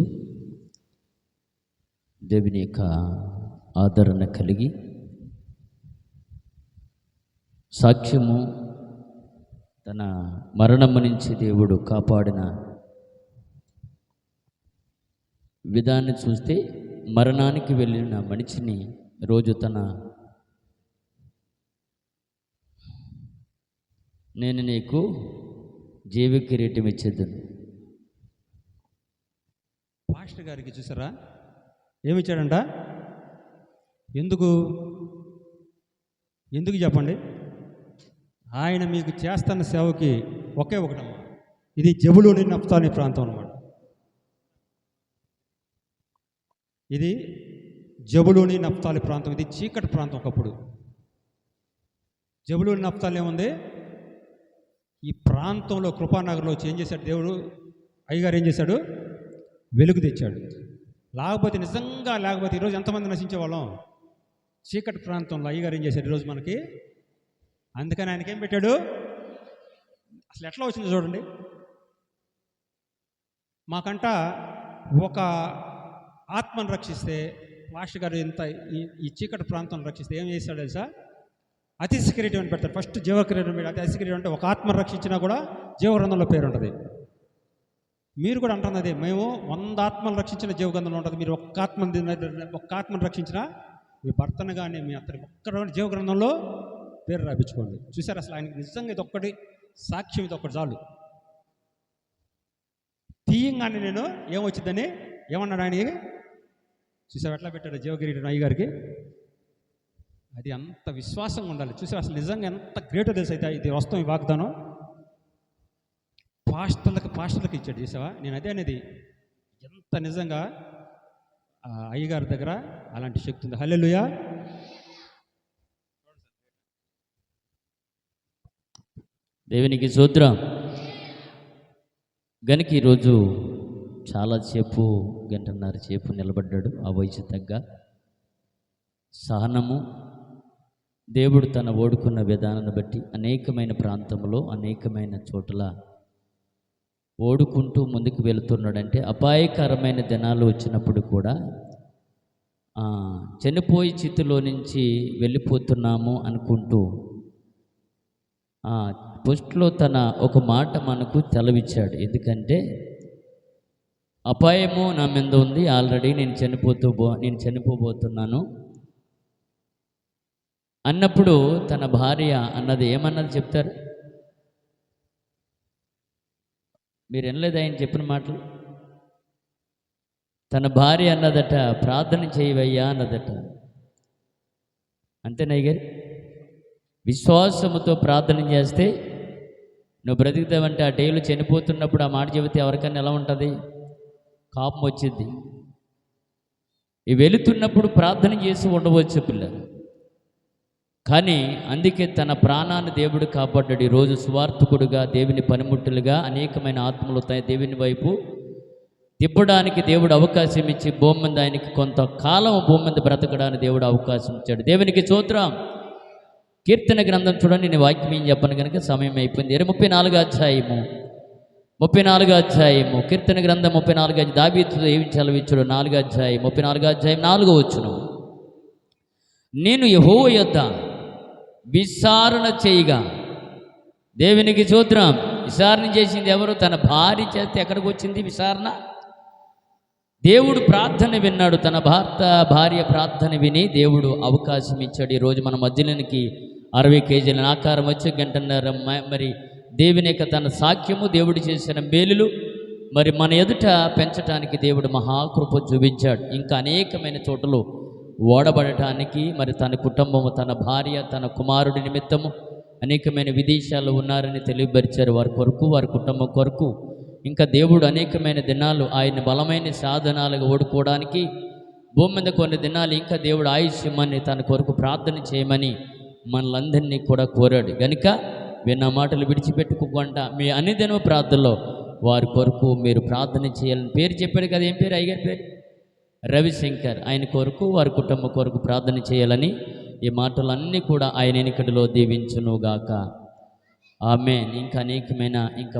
[SPEAKER 3] దేవుని యొక్క ఆదరణ కలిగి సాక్ష్యము, తన మరణము నుంచి దేవుడు కాపాడిన విధాన్ని చూస్తే, మరణానికి వెళ్ళిన మనిషిని రోజు నేను నీకు జీవ కిరీటం ఇచ్చేద్దాను.
[SPEAKER 2] పాస్టర్ గారికి చూసారా ఏమిచ్చాడంట? ఎందుకు చెప్పండి? ఆయన మీకు చేస్తున్న సేవకి ఒకే ఒకటమ్మా, ఇది జెబూలూను నఫ్తాలి ప్రాంతం అన్నమాట. ఇది జెబూలూను నఫ్తాలి ప్రాంతం. ఇది చీకటి ప్రాంతం ఒకప్పుడు. జెబూలూను నఫ్తాలి ఏముంది? ఈ ప్రాంతంలో కృపానగర్లో ఏం చేశాడు దేవుడు? అయ్యగారు ఏం చేశాడు? వెలుగు తెచ్చాడు. లేకపోతే ఈరోజు ఎంతమంది నశించేవాళ్ళం? చీకటి ప్రాంతంలో అయ్యగారు ఏం చేశాడు ఈరోజు మనకి? అందుకని ఆయనకి ఏం పెట్టాడు? అసలు ఎట్లా వచ్చింది చూడండి. మాకంట ఒక ఆత్మను రక్షిస్తే, మాస్టర్ గారు ఇంత ఈ చీకటి ప్రాంతం రక్షిస్తే ఏం చేశాడు తెలుసా? అతిశయ కిరీటం అని పెడతారు. ఫస్ట్ జీవ కిరీటం పెట్టి, అతిశయ కిరీటం అంటే ఒక ఆత్మను రక్షించినా కూడా జీవగ్రంథంలో పేరు ఉంటుంది. మీరు కూడా అంటున్నది, మేము 100 ఆత్మలు రక్షించిన జీవగ్రంథంలో ఉంటుంది. మీరు ఒక్క ఆత్మను రక్షించినా మీ భర్తను కానీ మీ అత్తని ఒక్క జీవగ్రంథంలో పేరు రాయించుకోండి. చూసారు? అసలు ఆయనకి నిజంగా ఇది ఒక్కటి సాక్ష్యం, ఇది ఒక్కటి చాలు. తీయంగానే నేను ఏమొచ్చిందని ఏమన్నాడు ఆయన? చూసారు ఎట్లా పెట్టాడు జీవకిరీటం అయ్యగారికి? అది అంత విశ్వాసంగా ఉండాలి. చూసారు? అసలు నిజంగా ఎంత గ్రేటో తెలుసు. అయితే ఇది వస్తాం, ఈ వాగ్దానం పాస్టర్లకు ఇచ్చాడు. చూసావా? నేను అదే అనేది, ఎంత నిజంగా అయ్యగారి దగ్గర అలాంటి శక్తి ఉంది. హల్లెలూయా.
[SPEAKER 3] దేవునికి స్తోత్రం. గనుక ఈరోజు చాలాసేపు గంటన్నర సేపు నిలబడ్డాడు. ఆ వయసు తగ్గ సహనము, దేవుడు తన ఓడుకున్న విధానాన్ని బట్టి అనేకమైన ప్రాంతంలో అనేకమైన చోట్ల ఓడుకుంటూ ముందుకు వెళుతున్నాడంటే అపాయకరమైన దినాలు వచ్చినప్పుడు కూడా చనిపోయి స్థితిలో నుంచి వెళ్ళిపోతున్నాము అనుకుంటూ పోస్ట్లో తన ఒక మాట మనకు తెలవిచ్చాడు. ఎందుకంటే అపాయము నా మీద ఉంది, ఆల్రెడీ నేను చనిపోబోతున్నాను అన్నప్పుడు తన భార్య అన్నది ఏమన్నది చెప్తారు? మీరు వినలేదు ఆయన చెప్పిన మాటలు? తన భార్య అన్నదట, ప్రార్థన చేయవయ్యా అన్నదట. అంతేనా గారు? విశ్వాసముతో ప్రార్థన చేస్తే నువ్వు బ్రతుకుతావంటే ఆ టైంలో చనిపోతున్నప్పుడు ఆ మాట చెబితే ఎవరికైనా ఎలా ఉంటుంది? కోపం వచ్చింది. వెళుతున్నప్పుడు ప్రార్థన చేసి ఉండవచ్చు పిల్లలు, కానీ అందుకే తన ప్రాణాన్ని దేవుడు కాపాడ్డాడు. ఈరోజు సువార్థకుడుగా, దేవుని పనిముట్టులుగా అనేకమైన ఆత్మలు దేవుని వైపు తిప్పడానికి దేవుడు అవకాశం ఇచ్చి భూమి మీద ఆయనకి కొంతకాలం భూమి మీద బ్రతకడానికి దేవుడు అవకాశం ఇచ్చాడు. దేవునికి స్తోత్రం. కీర్తన గ్రంథం చూడండి, నేను వాక్యం ఏం చెప్పను కనుక సమయం అయిపోయింది. 34వ అధ్యాయము కీర్తన గ్రంథం 34 దావీదు ఏమి చలవిచ్చాడు? 4వ అధ్యాయం 34వ అధ్యాయం 4వ వచనం. నేను యెహోవా యొద్ద విచారణ చేయగా, దేవునికి స్తోత్రం. విచారణ చేసింది ఎవరు? తన భార్య చేస్తే ఎక్కడికి వచ్చింది విచారణ? దేవుడు ప్రార్థన విన్నాడు. తన భార్య ప్రార్థన విని దేవుడు అవకాశం ఇచ్చాడు. ఈరోజు మన మధ్యలోనికి 60 కేజీల ఆకారం వచ్చి గంటన్నర మరి దేవుని యొక్క తన సాక్ష్యము, దేవుడు చేసిన మేలులు మరి మన ఎదుట పెంచడానికి దేవుడు మహాకృప చూపించాడు. ఇంకా అనేకమైన చోట్ల ఓడబడటానికి మరి తన కుటుంబము, తన భార్య, తన కుమారుడి నిమిత్తము అనేకమైన విదేశాల్లో ఉన్నారని తెలియపరిచారు. వారి కొరకు, వారి కుటుంబం కొరకు ఇంకా దేవుడు అనేకమైన దినాలు ఆయన బలమైన సాధనాలుగా ఓడుకోవడానికి భూమి మీద కొన్ని దినాలు ఇంకా దేవుడు ఆయుష్ ఇమ్మని తన కొరకు ప్రార్థన చేయమని మనలందరినీ కూడా కోరాడు. కనుక విన్న మాటలు విడిచిపెట్టుకోకుండా మీ అన్నిదిన ప్రార్థనలో వారి కొరకు మీరు ప్రార్థన చేయాలని పేరు చెప్పాడు కదా. ఏం పేరు? అయ్యగారి పేరు రవిశంకర్. ఆయన కొరకు, వారి కుటుంబం కొరకు ప్రార్థన చేయాలని ఈ మాటలన్నీ కూడా ఆయన ఎన్నికటిలో దీవించునుగాక. ఆమేన్. ఇంకా అనేకమైన ఇంకా